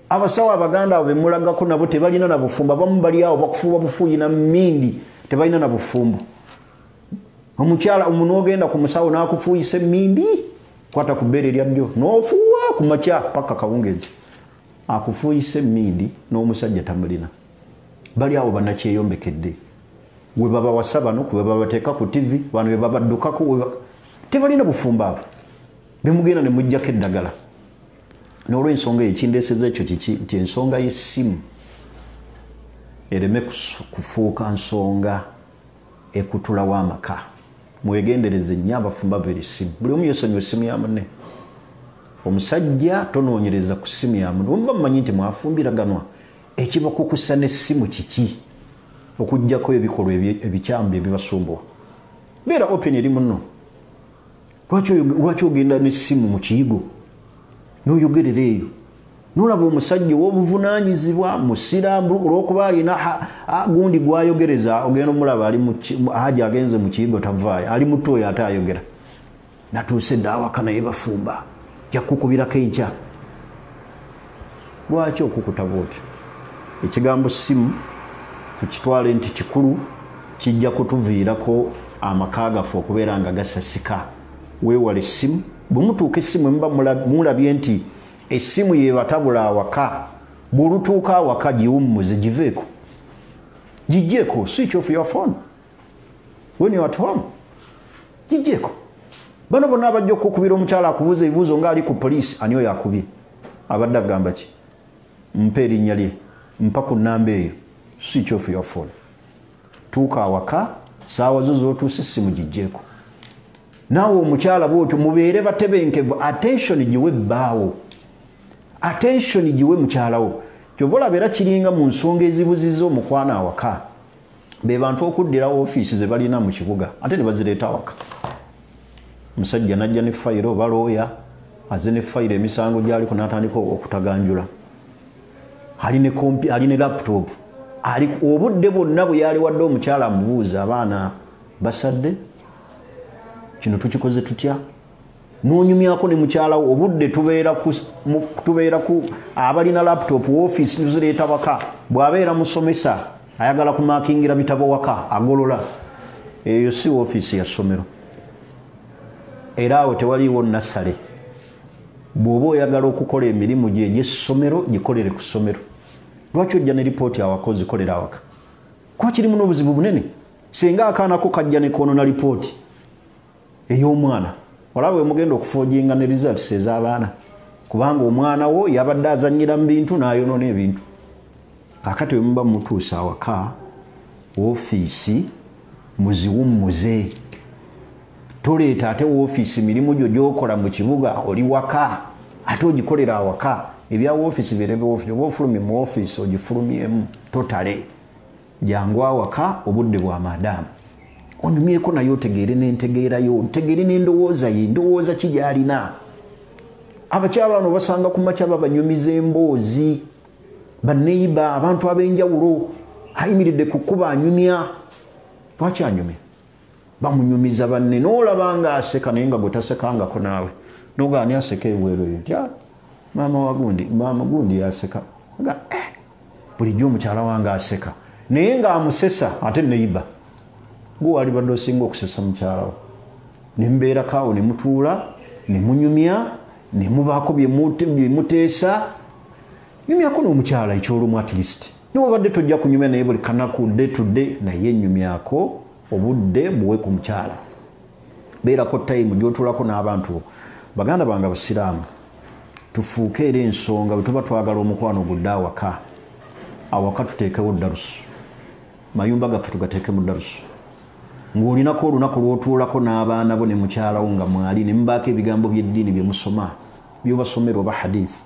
Abasawo abaganda abo bemulagako nabo tebalina na bufumbo. Abamu bali awo bakufuuba bufuuyi na mmindi, tebalina na bufumbo. Omukyala omuntu ogenda ku musawo n'akufuuyisa emmindi, kwata ku bbeere lya ddyo n'ofuuwa ku makya paka kawungeezi, akufuuyisa emmindi n'omusajja tamulina. Bali awo bannakyeyombekedde, we babawasa bano, we babateeka ku TV, bano we babaddukako, tebalina bufumbo abo, bemugenda ne mujjako eddagala. N'olw'ensonga ekindeeseza ekyo kiki? Nti ensonga y'essimu ereme kufuuka nsonga ekutulawo amaka. Mwegendereze nnyo abafumba b'eri ssimu. Buli omu yeesonyiwa essimu ya munne. Omusajja tonoonyereza ku ssimu ya munne. Muba mumanyi nti mwafumbiraganwa. Ekibakukusa n'essimu kiki? Okuggyako ebikolwa ebikyamu bye bibasumbuwa. beera open eri muno. Lwaki ogenda n'essimu mu kiyigo n'oyogerera eyo n'olaba omusajja w'obuvunaanyizibwa musiraamu olw'okuba alina gundi gwayogereza ogenda omulaba haji agenze mu kiyigo tavaayo ali muto oyo ate ayogera natuuse dda awaka naye bafumba jakukubirako enkya. Lwaki okukuta bwoti? Ekigambo simu tukitwale nti kikulu, kijja kutuviirako amaka gaffe okubeera nga gasasika. Weewale essimu. Bwe mutuuka essimu muba mulabye nti essimu yebatabula awaka, bw'olutuuka awaka giwummuze giveeko, giggyeko. Switch off your phone when you are at home, giggyeko. Bano bonna abajja okukubira omukyala akubuuza ebibuuzo ng'ali ku poliisi, ani oyo akubye? Abadde agamba ki? Mpa erinnya lye, mpa ku nnamba eyo. Switch off your phone. Tuuka awaka, saawa zo z'otuuse essimu giggyeko. Naawe omukyala bw'otyo mubeere batebenkevu. Attention giwe bbaawo, attention giwe mukyalawo. Kyova olaba era kiringa mu nsonga ezibuziza omukwana awaka, be bantu okuddirawo ofiisi ze balina mu kibuga ate ne bazireeta awaka. Musajja najja ne fayiro oba looya aze ne fayiro emisango gy'aliko n'atandika okutaganjula. Ali ne laptop, obudde bwonna bwe yali wadde omukyala amubuuza abaana basadde, kino tukikoze tutya? N'onyumyako ne mukyalawo. Obudde tubeera ku abalina laptop office nizireeta waka. Bw'abeera musomesa ayagala kumakingira bitabo waka agolola. Eyo si office ya ssomero. Era awo tewaliiwo nassale. Bw'oba oyagala okukola emirimu gye egy'essomero gikolere ku ssomero. Lwaki ojja ne lipooti awaka ozikolera awaka? Kuba kirimu n'obuzibu bunene. Singa akaanako kajja ne koonona lipooti ey'omwana, olaba bwe mugenda okufoojinga ne results ez'abaana, kubanga omwana wo yabadde azannyira mu bintu n'ayonoona ebintu. Kaakati bwe muba mutuusa awaka, ofiisi muziwummuze. Toleeta ate ofiisi mirimu gyo gy'okola mu kibuga oli waka ate ogikolera awaka. Ebya ofiisi birebe ofiisi, oba ofulumye mu ofiisi ogifulumyemu totale. Jangu awaka obudde bwa maadaamu. Onyumyeko naye otegeere n'entegeerayo, otegeere n'endowooza ye, ndowooza ki gy'alina. Abakyala bano basanga ku makya babanyumiza emboozi, baneiba, abantu ab'enjawulo, ayimiridde ku kkuba anyumya. Lwaki anyumya? Bamunyumiza banne, n'olaba ng'aseka naye nga gwe tasekangako naawe. N'ogaani aseka ebweru eyo nti maama gundi yaseka. Bulijjo omukyala wange aseka naye ng'amusesa ate neiba. Gwe walibadde osinga okusesa mukyalawo. Ne mubeerako awo ne mutuula ne munyumya ne mubaako bye muteesa. Nyumyako n'omukyala ekyolumu at least. Newabadde tojja kunyumya naye buli kanaku day to day, naye nyumyako obudde buwe ku mukyala. Beerako time gy'otuulako n'abantu. Baganda bange Abasiraamu, tufuuke era ensonga bwe tuba twagala omukwano gudde awaka. Awaka tuteekewo darusu. Mayumba gaffe tugateekemu darusu. Ng'olinako olunaku lw'otuulako n'abaana bo ne mukyalawo nga mwali ne mubaako ebigambo by'eddiini bye musoma, by'obasomera oba hadithi.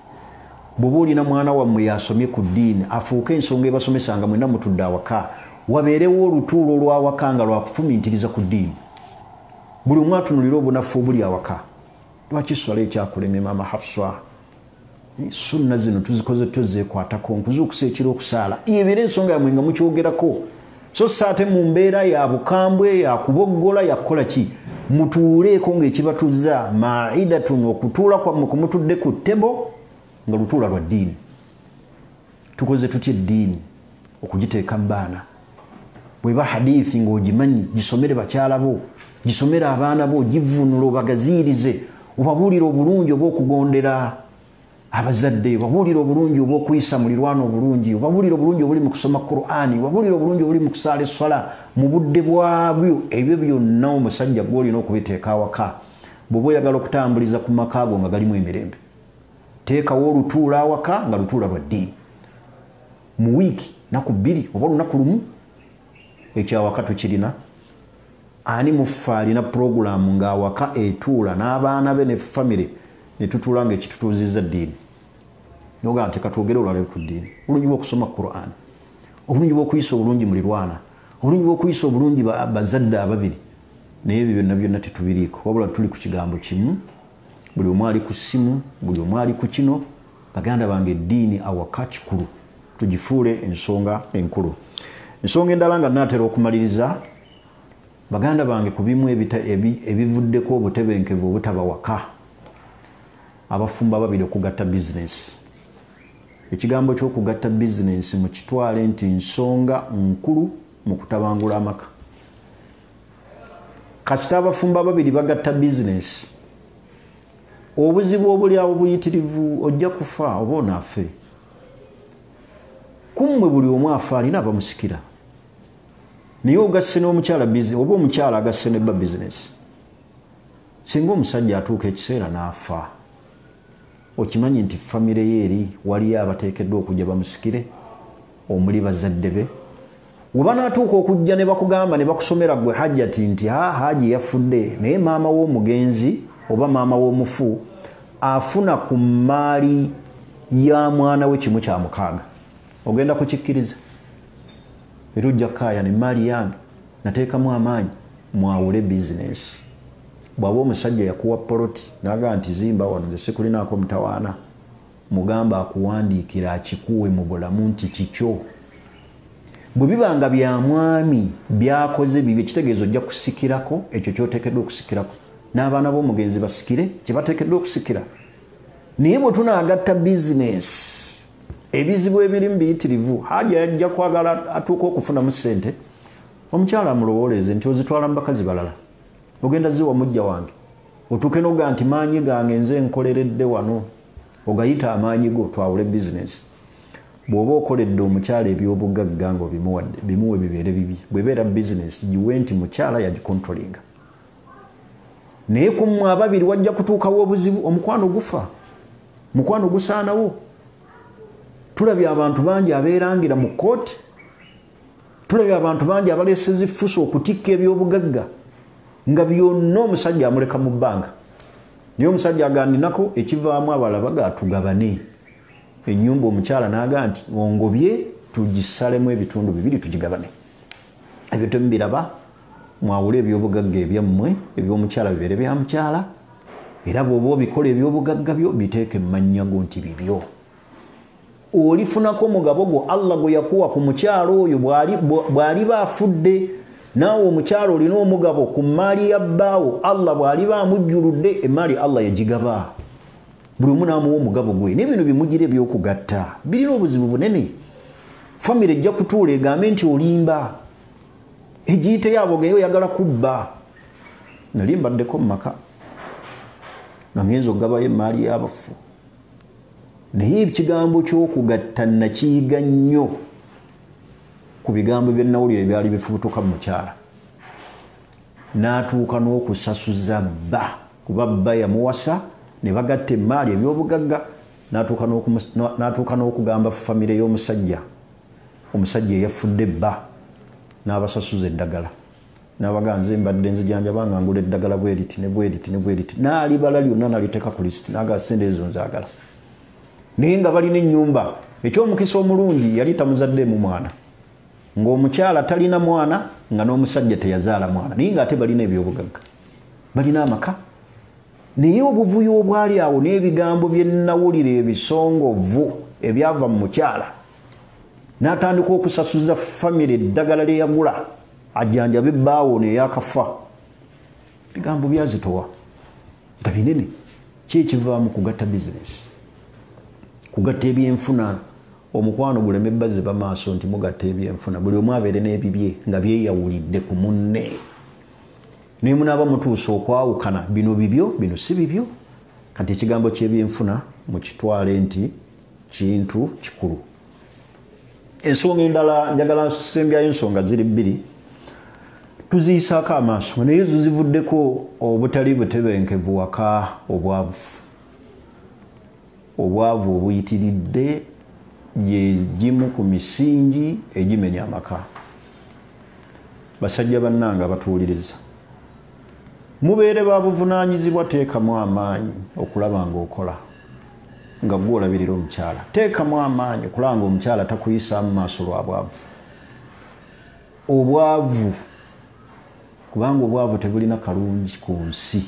Bw'oba olina mwana wammwe yasomye ku ddiini, afuuke ensonga ebasomesanga mwenna mutudde awaka, wabeerewo olutuulo olw'awaka nga lwakufumintiriza ku ddiini. Buli omu atunulira obunafu obuli awaka. Lwaki swala ekyakulemye Maama Hafsa? Sunna zino tuzikoze tuzeekwatako, nkuzuukusa ekiro okusaala. Ebeera ensonga yammwe nga mukyogerako. So saate mu mbeera ya bukambwe, ya kuboggola, ya kukola ki? Mutuuleeko ng'ekibatuza ma'idatun, okutuula kwammwe kumutudde ku ttebo nga lutuula lwa ddiini. Tukoze tutya eddiini okugiteeka mu baana? Bweba hadithi ng'ogimanyi, gisomere bakyala bo, gisomere abaana bo, givunula obagaziirize, obabuulire obulungi obw'okugondera abazadde, obabuulire obulungi obw'okuyisa mulirwana obulungi, obabuulire obulungi obuli mu kusoma Qur'ani, obabuulire obulungi obuli mu kusaala esswala mu budde bwabyo. Ebyo byonna omusajja gw'olina okubiteeka awaka bw'oba oyagala okutambuliza ku maka go nga galimu emirembe. Teekawo olutuula awaka nga lutuula lwa ddiini. Mu wiiki naku 2 oba lunaku lumu ekyawaka tukirina. Ani muffe alina puroguramu ng'awaka etuula n'abaana be ne famire ne tutuula ng'ekitutuuzizza ddiini? Noga nti katwogere olwaleero ku ddiini. Obulungi bw'okusoma Qur'an, obulungi bw'okuyisa obulungi mulirwana, obulungi bw'okuyisa obulungi bazadde ababiri, naye ebyo byonna tetubiriiko wabula tuli ku kigambo kimu buli omu ali ku ssimu buli omu ali ku kino baganda bange eddiini awaka kikulu tugifuule ensonga enkulu ensonga endala nga naatera okumaliriza baganda bange ku bimu ebivuddeko obutebenkevu obutaba waka abafumba babiri okugatta bizinesi ekigambo ky'okugatta bizinesi mu kitwale nti nsonga nkulu mu kutabangula amaka kasita abafumba babiri bagatta bizinesi obuzibu obuli awo buyitirivu ojja kufa oba onaafe kummwe buli omu afa alina abamusikira naye ogasse n'omukyala bizinesi oba omukyala agasse nebba bizinesi singa omusajja atuuka ekiseera n'afa okimanyi nti famire ye eri waliyo abateekeddwa okujja bamusikire omuli bazadde be weba naatuuka okujja ne bakugamba ne bakusomera gwe hajjati nti haji yafudde naye maama w'omugenzi oba maama w'omufu afuna ku maali ya mwana we kimu kya mukaaga ogenda kukikkiriza era ojja kaaya ne maali yange nateekamu amaanyi mwawule bizinesi bw'aba omusajja yakuwa poloti n'agamba nti zimba wano nze sikulinaako mutawaana mugamba akuwandiikira akikuwe mu bulamu nti kikyo bwe biba nga bya mwami byakoze bibi ekitegeezo ojja kusikirako ekyo kyoteekeddwa okusikirako n'abaana b'omugenzi basikire kye bateekeddwa okusikira naye bwe tunaagatta bizinesi ebizibu ebirimu biyitirivu hajja yajja kwagala atuuka okufunamu ssente omukyala amulowooleze nti ozitwala mu bakazi balala ogenda ziwa mujja wange otuuke n'oga nti maanyi gange nze nkoleredde wano ogayita amaanyi go twawule bizinesi bw'oba okoledde omukyala ebyobugagga nga obimuwadde bimuwe bibeere bibi bwebeera bizinesi giwe nti mukyala yagikontrolinga naye ku mmwe ababiri wajja kutuukawo obuzibu omukwano gufa mukwano gusaanawo tulabye abantu bangi abeerangira mu kooti tulabye abantu bangi abaleese zifusa okutikka ebyobugagga nga byonna omusajja amuleka mu bbanga naye omusajja agandinako ekivaamu abalala bagatugabane ennyumba omukyala n'aga nti ongobye tugisalemu ebitundu bibiri tugigabane ebyo temubiraba mwawule ebyobugagga ebyammwe ebyomukyala bibeere bya mukyala era bw'oba obikola ebyobugagga byo biteeke mu mannya go nti bibyo olifunako omugabo gwo Allah gwe yakuwa ku mukyalo oyo bw'aliba afudde naawe omukyalo olina omugabo ku maali ya bbaawo Allah bw'aliba amujjuludde emaali Allah yagigaba buli omu n'amuwa omugabo gwe n'ebino bimugire ebyokugatta birina obuzibu bunene famire ejja kutuula egambe nti olimba egiyite yaabo geyo oyagala kubba nali mbaddeko mu maka nga ngenza okugabayo emaali y'abafu naye ekigambo ky'okugatta nakiyiga nnyo ku bigambo bye nnawulira ebyali bifubutuka mu mukyala n'atuuka n'okusasuza bba kuba bba yamuwasa ne bagatta emaali ebyobugagga n'atuuka n'okugamba famire y'omusajja omusajja eyafudde bba n'abasasuza eddagala n'abagamba nze mbadde nzijanjaba nga ngula eddagala bweriti ne bweriti ne bweriti n'alibala lyonna n'aliteeka ku lisiti n'agamba sente ezo nzaagala naye nga balina ennyumba ekyomukisa omulungi yali tamuzaddeemu mwana ng'omukyala talina mwana nga n'omusajja teyazaala mwana naye ng'ate balina ebyobugagga balina amaka naye obuvuyo obwali awo n'ebigambo bye nnawulira ebisongovu ebyava mu mukyala n'atandika okusasuza famire eddagala lye yagula ajjanjabe bbaawo neyakafa bigambo byazitowa nga binene kyekivaamu kugatta bizinesi kugatta ebyenfuna omukwano guleme bazze bamaaso nti mugatta ebyenfuna buli omu abeere n'ebibye nga byeyawulidde ku munne naye munaaba mutuusa okwawukana bino bibyo bino si bibyo kati ekigambo ky'ebyenfuna mukitwale nti kintu kikulu ensonga endala njagala nsembyayo ensonga ziri bbiri tuziyisaako amaaso naye zo zivuddeko obutali butebenkevu waka obwavu obuyitiridde gyegimu ku misingi egimenya amaka basajja bannanga batuwuliriza mubeere babuvunaanyizibwa teekamu amaanyi okulaba ng'okola nga gwe olabirira omukyala teekamu amaanyi okulaba nga omukyala takuyisaamu maaso lwa bwavu obwavu kubanga obwavu tebulina kalungi ku nsi.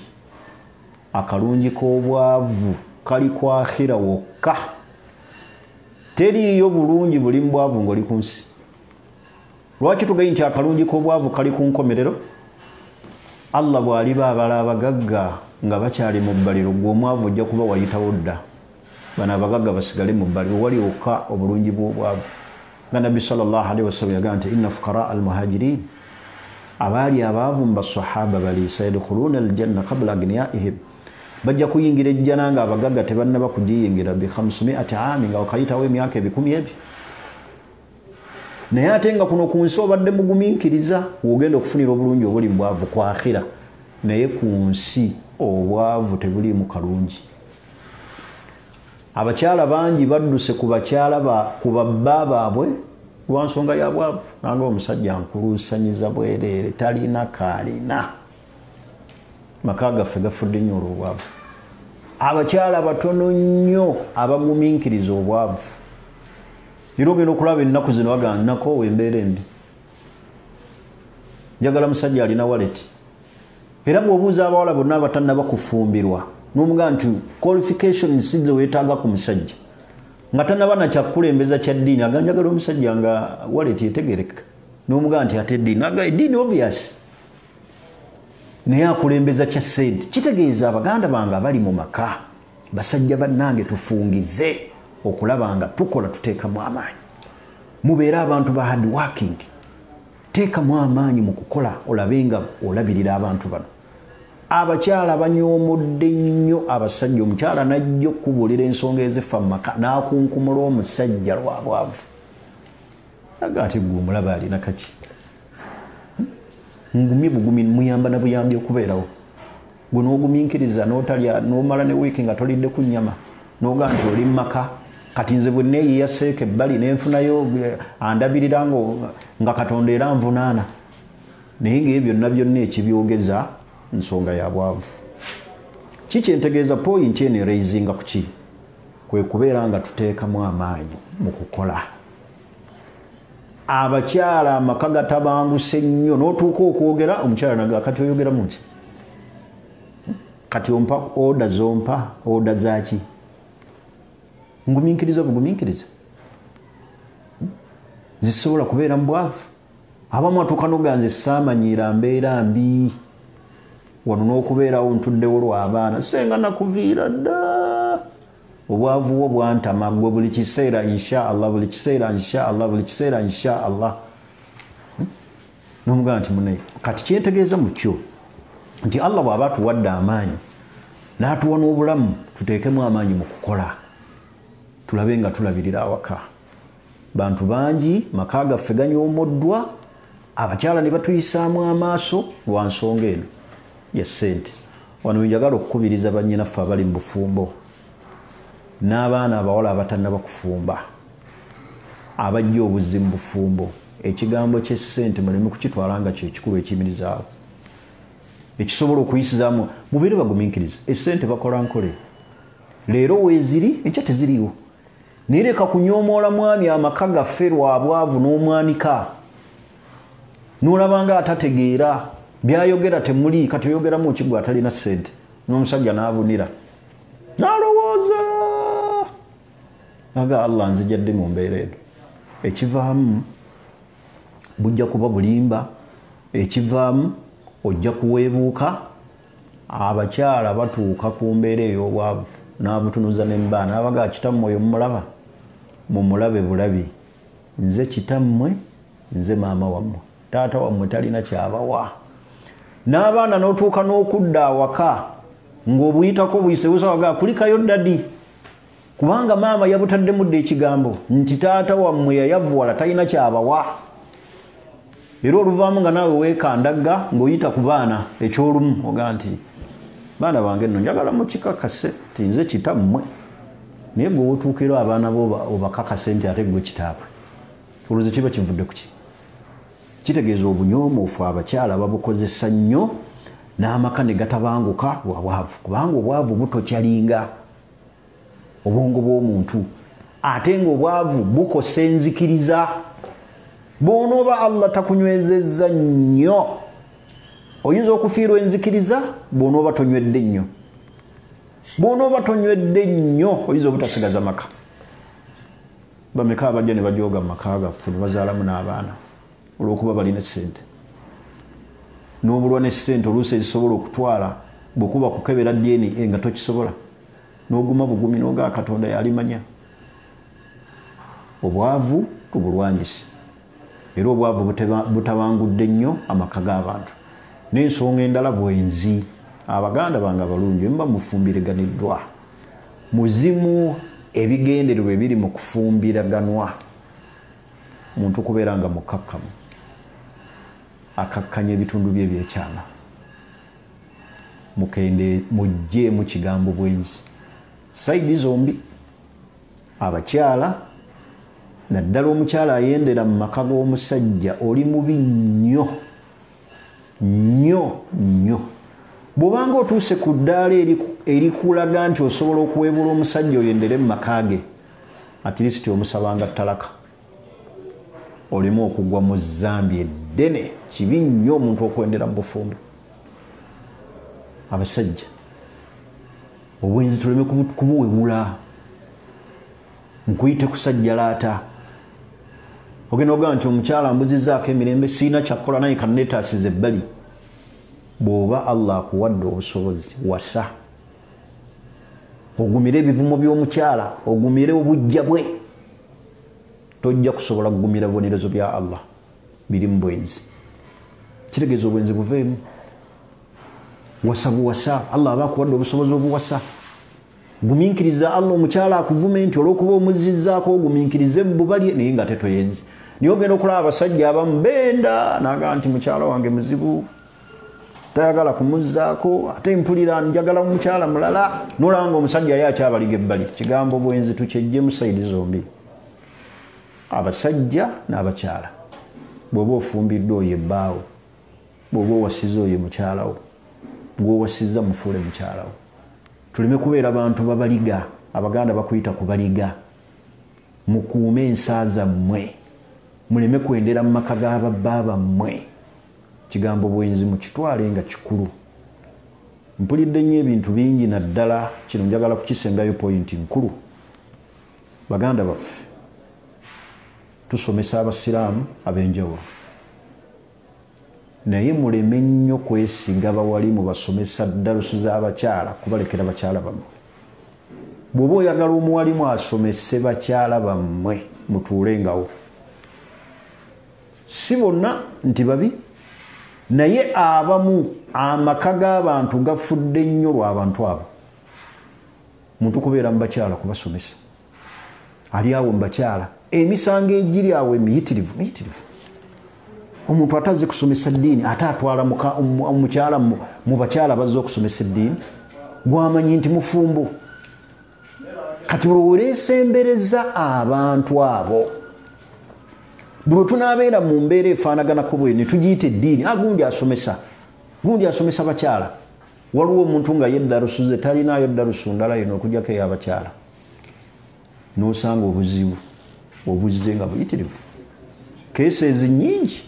Akalungi k'obwavu kali ku akhira wokka. Teriyo bulungi buli mu bwavu ng'oli ku nsi. Lwaki tugaye nti akalungi k'obwavu kali ku nkomerero? Allah bw'aliba abala abagagga nga bakyali mu bbaliro, gwe omwavu ojja kuba wayitawo dda. Bano abagagga basigale mu bbaliro wali wokka obulungi bw'obwavu. Nga Nabbi sallallahu alaihi wasallam yagamba nti inna fuqara al-muhajirin, abaali abaavu mu basahaba bali sayadkhuluna al-janna qabla agniyaihim, bajja kuyingira ejjana nga abagagga tebannaba kugiyingira bi 500 aami, nga wakayitawo emyaka 100. Naye ate nga kuno ku nsi obadde mugumiikiriza wogenda okufunira obulungi obuli mu bwavu ku akhira, naye ku nsi obwavu tebuli mu kalungi. Abakyala bangi badduse ku bakyala ku babba baabwe lwa nsonga ya bwavu. Nanga omusajja nkuluusanyiza bwereere, talina kaalina. Maka gaffe gafudde nnyo olw'obwavu. Abakyala batono nnyo abagumiikiriza obwavu. Era ogenda okulaba ennaku zino bagamba nakoowa embeera embi. Njagala musajja alina waleti. Era bw'obuuza abawala bonna abatannaba kufumbirwa n'omugamba nti qualifications sizo weetaaga ku musajja nga tannaba na kyakukulembeza kya ddiini, aga njagala omusajja nga waleti etegereka. N'omugamba nti ate eddiini, aga eddiini obvious, naye akulembeza kya ssente. Kitegeeza abaganda bange abali mu maka, basajja bannange tufungize okulaba nga tukola, tuteekamu amaanyi. Mubeere abantu ba hard working. Teekamu amaanyi mu kukola olabe nga olabirira abantu bano. Abakyala banyoomodde nnyo abasajja. Omukyala najja okubuulira ensonga ezifa mu maka n'akunkumula omusajja lwa bwavu. Aga ati gwe omulaba alina kaki? Ngumi bugumi muyamba na buyambi okubeerawo. Gwe n'ogumiikiriza n'otalya n'omala ne wiiki nga tolidde ku nnyama n'oga nti oli mu maka. Kati nze bwe neeyiyaseeko ebbali n'enfunayo andabirira nga Katonda era nvunaana. Naye ng'ebyo byonna ekibyogeza nsonga ya bwavu. Kikyentegeeza point eno eraisinga ku ki? Kwe kubeera nga tuteekamu amaanyi mu kukola. Abakyala amaka gatabanguse nnyo n'otuuka okwogera omukyala naga kati oyogera mu ki? Kati ompa oda zompa, oda zaki? Ngumiikiriza bugumiikiriza. Zisobola kubeera mu bwavu. Abamu atuuka n'oganze saamanyiira mbeera mbi. Wano n'okubeerawo ntuddewo lw'abaana senga nakuviira dda. Obwavu bwo bwantama gwe buli kiseera insha Allah, buli kiseera insha Allah, buli kiseera insha Allah. N'omugamba nti munaye kati kyentegeeza mu kyo nti Allah bw'aba atuwadde amaanyi n'atuwa n'obulamu, tuteekemu amaanyi mu kukola, tulabe nga tulabirira awaka. Bantu bangi maka gaffe ganyoomoddwa, abakyala ne batuyisaamu amaaso lwa nsonga eno ya ssente. Wano njagala okukubiriza bannyinaffe abali mu bufumbo n'abaana abawala abatannaba kufumba, abajja obuzzi mu bufumbo. Ekigambo ky'essente muleme kukitwala nga kyekikulu ekiyimirizaawo, ekisobola okuyisizaamu. Mubeere bagumiikiriza, essente bakola nkole. Leero weeziri enkya teziriiwo. Naye leka kunyoomoola mwami amaka gaffe lwa bwavu n'omwanika. N'olabanga atategeera byayogera temuli, kati oyogeramu ki gwe atalina ssente? N'omusajja n'abunira n'alowooza aga Allah nzijjadde mu mbeera eno. Ekivaamu bujja kuba bulimba, ekivaamu ojja kuweebuuka. Abakyala batuuka ku mbeera ey'obwavu n'abutunuza n'embaana abaga kitammwe oyo mumulaba, mumulabe bulabi. Nze kitammwe, nze maama wammwe, taata wammwe talina kyabawa. N'abaana n'otuuka n'okudda awaka ng'obuyitako buyise busawaga kulikayo dadi, kubanga maama yabutaddemu dda ekigambo nti taata wammwe yayavuwala talina kyabawa. Era oluvaamu nga naawe weekandagga ng'oyita ku baana ekyolumu oga nti baana bange nno njagala mukikakase nti nze kitammwe. Naye gwe wotuukira abaana bo obakakase nti ate gwe kitaabwe, olowooza kiba kivudde ku ki? Kitegeeza obunyoomofu abakyala babukozesa nnyo n'amaka ne gatabanguka lwa bwavu, kubanga obwavu butokyalinga obwongo bw'omuntu, ate ng'obwavu bukosa enzikiriza. Bw'onooba Allah takunywezezza nnyo oyinza okufiirwa enzikiriza bw'onooba tonywedde nnyo. Bw'onooba tonywedde nnyo oyinza obutasigaza maka. Bameka abajja ne bajooga mu maka gaffe ne bazaalamu n'abaana olw'okuba balina essente. N'obulwa n'essente oluusi ezisobola okutwala bw'okuba kukebera DNA nga tokisobola. N'oguma bugumi n'ogaa Katonda yalimanya. Obwavu tubulwanyise. Era obwavu butabangudde nnyo amaka g'abantu. N'ensonga endala bwenzi. Abaganda bange abalungi mba mufumbiriganiddwa. Muzimu ebigendererwa ebiri mu kufumbiraganwa. Muntu kubeera nga mukakkamu. Akakkanya ebitundu bye ebyekyama. Mukende mujje mu kigambo bwenzi. Saidi zombi. Abakyala naddala omukyala ayendera mu maka g'omusajja oli mubi nnyo. Nnyo. Bw'obanga otuuse ku ddaala erikulaga nti osobola okuweebula omusajja oyendere mu maka ge, at least omusabanga ttalaka. Olemu okugwa mu zambi eddene. Kibi nnyo omuntu okwendera mu bufumbo. Abasajja obwenzi tuleme kubuwebula. Nkuyite kusajja laata. Ogenda ogamba nti omukyala mbuzizaako emirembe siina kyakkola naye kanneetaasiza ebbali. Bw'oba Allah akuwadde obusobozi wasa. Ogumire ebivumo by'omukyala, ogumire obujja bwe. Tojja kusobola kugumira bibonerezo bya Allah. Birimu bwenzi. Kitegeeza obwenzi buveemu. Wasa buwasa. Allah aba akuwadde obusobozi obuwasa. Guminkiriza Allah omukyala akuvume nti olw'okuba omuzizzaako guminkirize mu bubalye naye nga tetoyenzi. Niyo ogenda okulaba abasajja abamu benda naga nti mukyala wange muzibu. Tayagala kumuzzaako ate mpulira njagala mukyala mulala. Nolanga omusajja ye akyabaliga ebbali. Kigambo bwenzi tukyejje mu sayidi zombi. Abasajja n'abakyala. Bw'oba ofumbiddwa oyo ebbaawo. Bw'oba owasizza oyo mukyalawo. Gw'owasizza mufuule mukyalawo. Tuleme kubeera abantu babaliga. Abaganda bakuyita kubaliga. Mukuume ensa zammwe. Muleme kwendera mu maka g'ababba bammwe. Kigambo bwenzi mukitwale nga kikulu. Mpulidde nnyo ebintu bingi naddala kino njagala kukisengayo pointi nkulu. Baganda baffe tusomesa abasiraamu ab'enjawulo. Naye muleme nnyo kwesiga bawalimu basomesa darusu z'abakyala kubalekera bakyala bammwe. Bw'oba oyagala omuwalimu asomese bakyala bammwe mutuulengawo. Si bonna nti babi, naye abamu amaka g'abantu gafudde nnyo lw'abantu abo. Muntu kubeera mu bakyala kubasomesa. Ali awo mu bakyala. Emisango egiri awo emiyitirivu. Omuntu ataze kusomesa ddiini ate atwala omukyala mu bakyala bazze okusomesa eddiini. Gwamanyi nti mufumbo. Kati olwesembereza abantu abo. Buli tunaabeera mu mbeera efaanaganako bwe ne tugiyita eddiini. Gundi asomesa bakyala. Waliwo omuntu nga yeddarusu ze talinaayo ddarusu ndala yino okugyako ey'abakyala. N'osanga obuzibu obuzze nga buyitirivu. Keesezi nnyingi.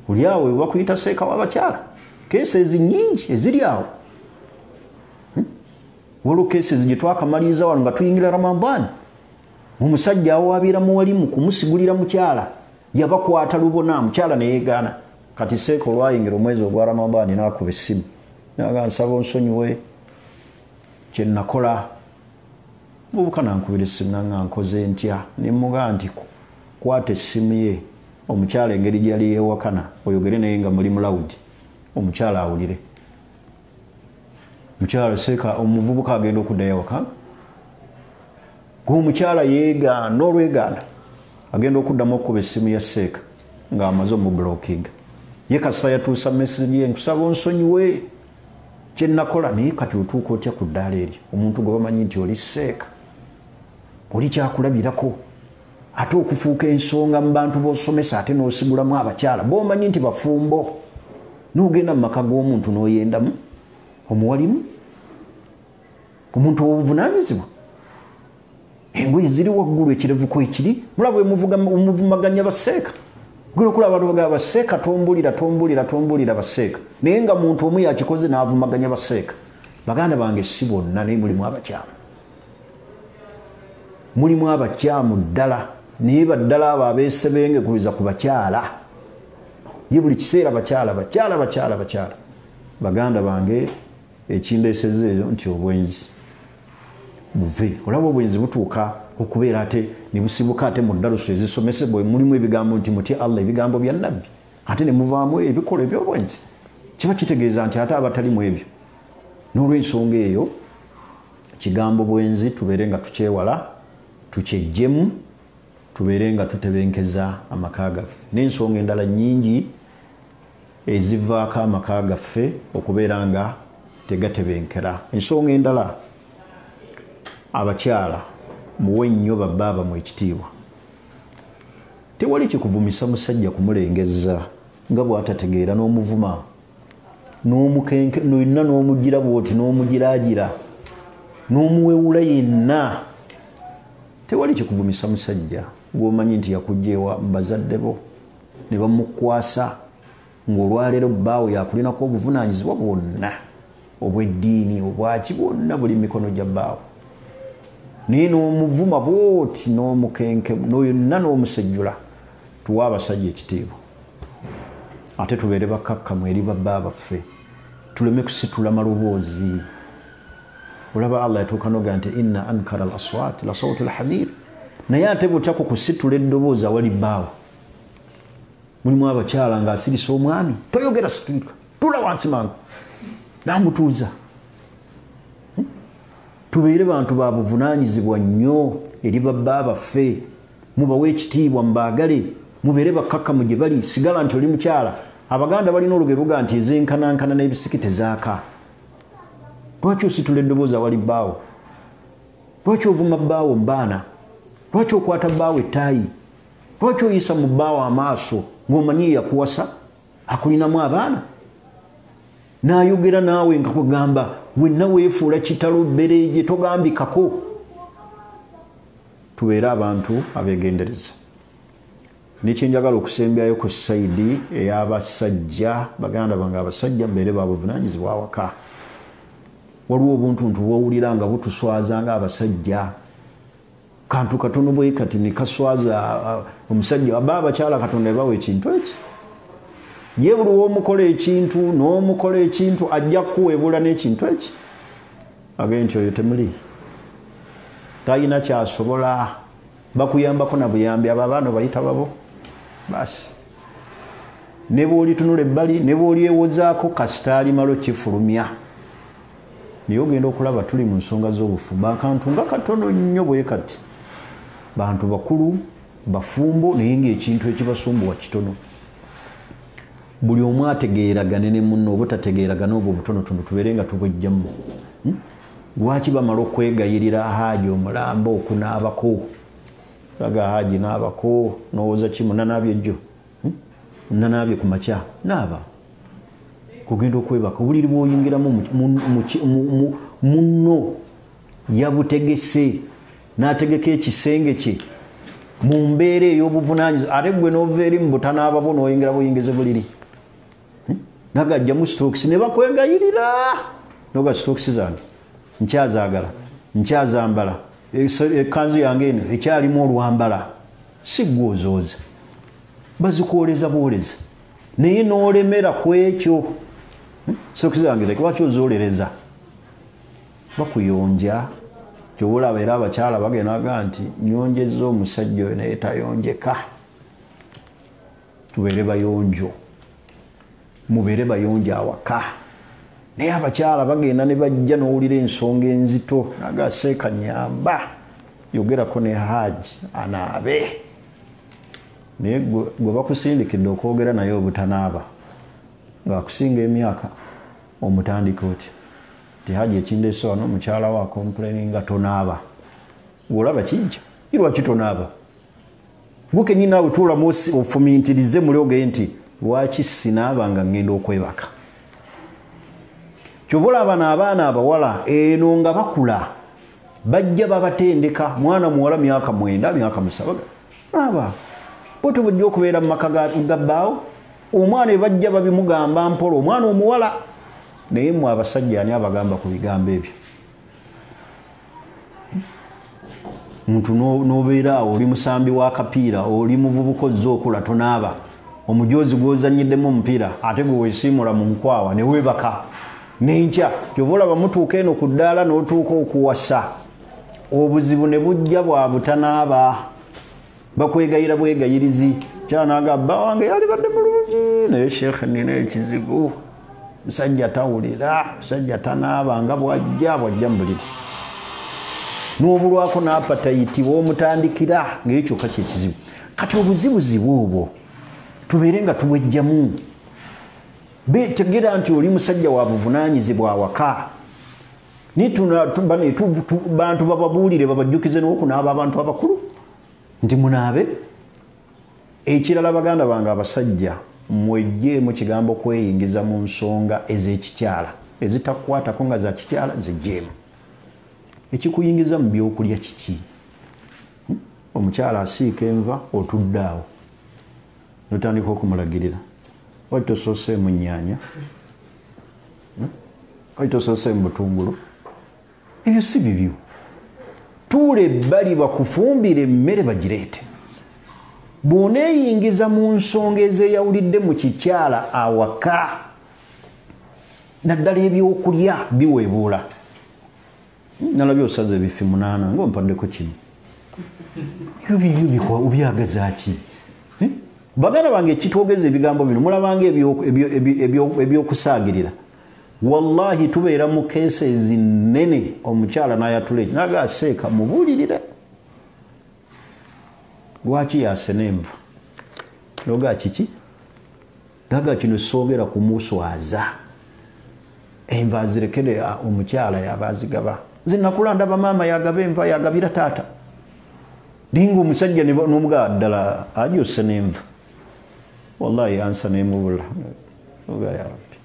Oli awo we bakuyita seeka w'abakyala. Keesezi nnyingi eziri awo. Waliwo keesezi gye twakamaliriza wano nga tuyingira Ramadani. Omusajja awaabira muwalimu kumusigulira mukyala. Yabakwata lubona mukyala ne yeegaana. Kati seeka olwayingira omwezi ogwa Ramadani n'akuba essimu. Naga nsaba onsonyiwe kye nakola. Bubuka nankubira essimu nanga nkoze ntya. Ne mmugaa nti kwata essimu ye. Omukyala engeri gyali yeewakana oyogere naye nga muli mulawudi. Omukyala awulire. Mukyala seeka omuvubuka agenda okuddayo ewaka. Omukyala yeegaana olwegaana agenda okuddamu okuba essimu ya seeka ng'amaze omubulookinga. Ye kasita yatuusa message ye nkusaba onsonyiwe kye nakola naye kati otuuka otya ku ddaala eryo. Omuntu gwe bamanyi nti oli seeka. Oli kyakulabirako. Ate okufuuka ensonga mu bantu b'osomesa ate n'osigulamu abakyala b'omanyi nti bafumbo. N'ogenda mu maka g'omuntu n'oyendamu omuwalimu. Omuntu obuvunaanyizibwa. Engoye ziri waggulu ekirevu ko ekiri. Mulaba omuvumaganya baseeka. Gwe okula abantu bagaba baseeka tombulira baseeka. Naye nga muntu omu yakikoze n'avumaganya baseeka. Baganda bange si bonna naye mulimu abakyamu. Mulimu abakyamu ddala naye baddala abo abeesebenge kuliza ku bakyala. Ye buli kiseera bakyala. Baganda bange ekindeesezza ezo nti obwenzi buve. Olaba obwenzi butuuka okubeera ate ne busibuka ate mu ddaluso ezisomesebwa mulimu ebigambo nti mutye Allah ebigambo bya Nabbi ate ne muvaamu ebikola eby'obwenzi. Kiba kitegeeza nti ate abatalimu ebyo. N'olw'ensonga eyo kigambo bwenzi tubeere nga tukyewala tukyejjemu tubeere nga tutebenkeza amaka gaffe. N'ensonga endala nnyingi ezivaako amaka gaffe okubeera nga tegatebenkera. Ensonga endala abakyala muwe nnyo babbaaba mu ekitiibwa. Tewali kikuvumisa musajja kumulengeza nga bw'atategeera n'omuvuma n'omukenke n'olina n'omugira bw'oti n'omugiraagira n'omuwewula yenna. Tewali kikuvumisa musajja gw'omanyi nti yakujja ewa bazadde bo ne bamukwasa ng'olwaleero bbaawe yakulinako obuvunaanyizibwa bwonna obw'eddiini obwaki bwonna buli mikono gya bbaawe. Naye n'omuvuma bw'oti n'omukenke yonna n'omusejjula. Tuwa abasajja ekitiibwa ate tubeere bakkakkamu eri babba baffe tuleme kusitula maloboozi. Olaba Allah yatuuka noga nti inna ankara al-aswat la sawtu al-hamir. Naye ate bw'otyako kusitula eddoboozi awali bbaawe. Mulimu abakyala ng'asirisa omwami toyogera situika tula wansi mangu namutuuza. Tubeere bantu ba buvunaanyizibwa nnyo eri babba baffe. Mubawe ekitiibwa mubaagale mubeere bakkakkamu gye bali. Sigala nti oli mukyala. Abaganda balina olugero luga nti ezenkanankana n'ebisiki tezaaka. Lwaki ositula eddoboozi awali bbaawo? Lwaki ovuma bbaawo mbaana? Lwaki okwata bbaawo ettaayi? Lwaki oyisa mu bbaawo amaaso ng'omanyi yakuwasa akulinamu abaana? N'ayogera naawe nga kugamba wenna weefuula kitalo bbereegye togambikako. Tubeere abantu abeegendereza. Nekyenjagala okusembyayo ku sayidi ey'abasajja. Baganda bange abasajja mbeere babuvunaanyizibwa awaka. Waliwo obuntuntu bw'owulira nga butuswaza ng'abasajja. Kantu katono bwe kati ne kaswaza omusajja. Aba abakyala Katonda yabawa ekintu eki. Ye buli w'omukola ekintu n'omukola ekintu ajja kuweebula n'ekintu eki. Agambye nti oyo temuli. Talina kyasobola. Bakuyambako na buyambi abo abaana bayita babo. Basi. Ne bw'olitunula ebbali ne bw'olyewozaako kasita alimalo kifulumya. Naye ogenda okulaba tuli mu nsonga z'obufumbo. Akantu nga katono nnyo bwe kati. Bantu bakulu bafumbo naye ng'ekintu ekibasumbuwa kitono. Buli omu ategeeragane ne munno obutategeeragana obwo butonotono tubeere nga tubwejjamu. Lwaki bamala okwegayirira Haaji omulambo okunaabako? Laga Haaji naabako n'owoza kimu nanaabye ejjo. Nanaabye ku makya naaba. Kugenda okwebaka obuliri bw'oyingiramu munno yabutegese n'ategeka ekisenge kye mu mbeera ey'obuvunaanyizibwa ate gwe n'ova eri mu butanaababo n'oyingira buyingize buliri. Nagajjamu sitookisi ne bakwegayirira. Noga sitookisi zange nkyazaagala nkyazambala ekanzu yange eno ekyalimu olwambala si gwozooza. Bazikwoleza bwoleza naye n'olemera ku ekyo. Sitookisi zange lwaki ozoolereza? Bakuyonja. Kyobulaba era abakyala bagenaga nti nyonjeza omusajja oyo naye tayonjeka. Tubeere bayonjo. Mubeere bayonjo awaka. Naye abakyala bagenda ne bajja n'owulira ensonga enzito naga seeka nyamba yogerako ne Haaji anaabe. Naye gwe bakusindikidde okwogera naye obutanaaba ng'akusinga emyaka omutandika otya ti Haaji ekindeese wano mukyala wa complaining nga tonaaba. Olaba kijja lwaki tonaaba? Bukenyi naawe tuulamu ofumintirize mulyoge nti lwaki sinaaba nga ngenda okwebaka. Kyova olaba abaana abawala eno nga bakula bajja babatendeka. Mwana muwala myaka 9 myaka 7 naaba bwetyo bujja okubeera mu maka gabbaawo omwana bajja babimugamba mpola omwana omuwala naye mwe abasajja ani abagamba ku bigambo ebyo muntu nobeera awo oli musambi wa kapiira oli muvubuka ozza okula tonaaba omujoozi gwozanyiddemu omupiira ate gwe weesiimula mu nkwawa ne weebaka nenkya kyova olaba mutuuka eno ku ddaala n'otuuka okuwasa obuzibu ne bujja bwa butanaaba bakwegayira bwegayirizi kyanaga bba wange yali badde mulungi naye sheekhe nina ekizibu musajja tawulira musajja tanaaba nga bwajja mu buliri n'obulwako n'apatayiti w'omutandikira ng'ekyo ka kyekizibu kati obuzibuzibu obwo tubeere nga tuwejjamu betegera nti oli musajja wa buvunaanyizibwa awaka bantu bababuulire babajjukize n'okunaaba abantu abakulu nti munaabe ekirala baganda bange abasajja mwejjeemu kigambo kweyingiza mu nsonga ez'ekikyala ezitakukwatako nga za kikyala zijjeemu ekikuyingiza mu byokulya kiki omukyala asiika enva otudde awo notandika okumulagirira wali tosooseemu nnyaanya wali tosooseemu butungulu ebyo si bibyo tuula ebbali bakufumbira emmere bagireete bw'oneeyingiza mu nsonga ezeeyawulidde mu kikyala awaka naddala ebyokulya biweebuula nalabye osaze ebifi 8 ngaompaddeko kimu ebyo bibyo obyagaza ki baganda bange ekitwogeza ebigambo bino mulabanga ebyokusaagirira wallahi tubeera mu keesi ezinene omukyala n'ayatula eki naga aseeka mubuulirire lwaki yasena enva noga kiki naga kino soogera kumuswaza enva azirekere omukyala yabazigaba nze nakula ndaba maama yagaba enva yagabira taata linga omusajja n'omugaa ddala ajosena enva wallahi ansa nemubula oga ya rabbi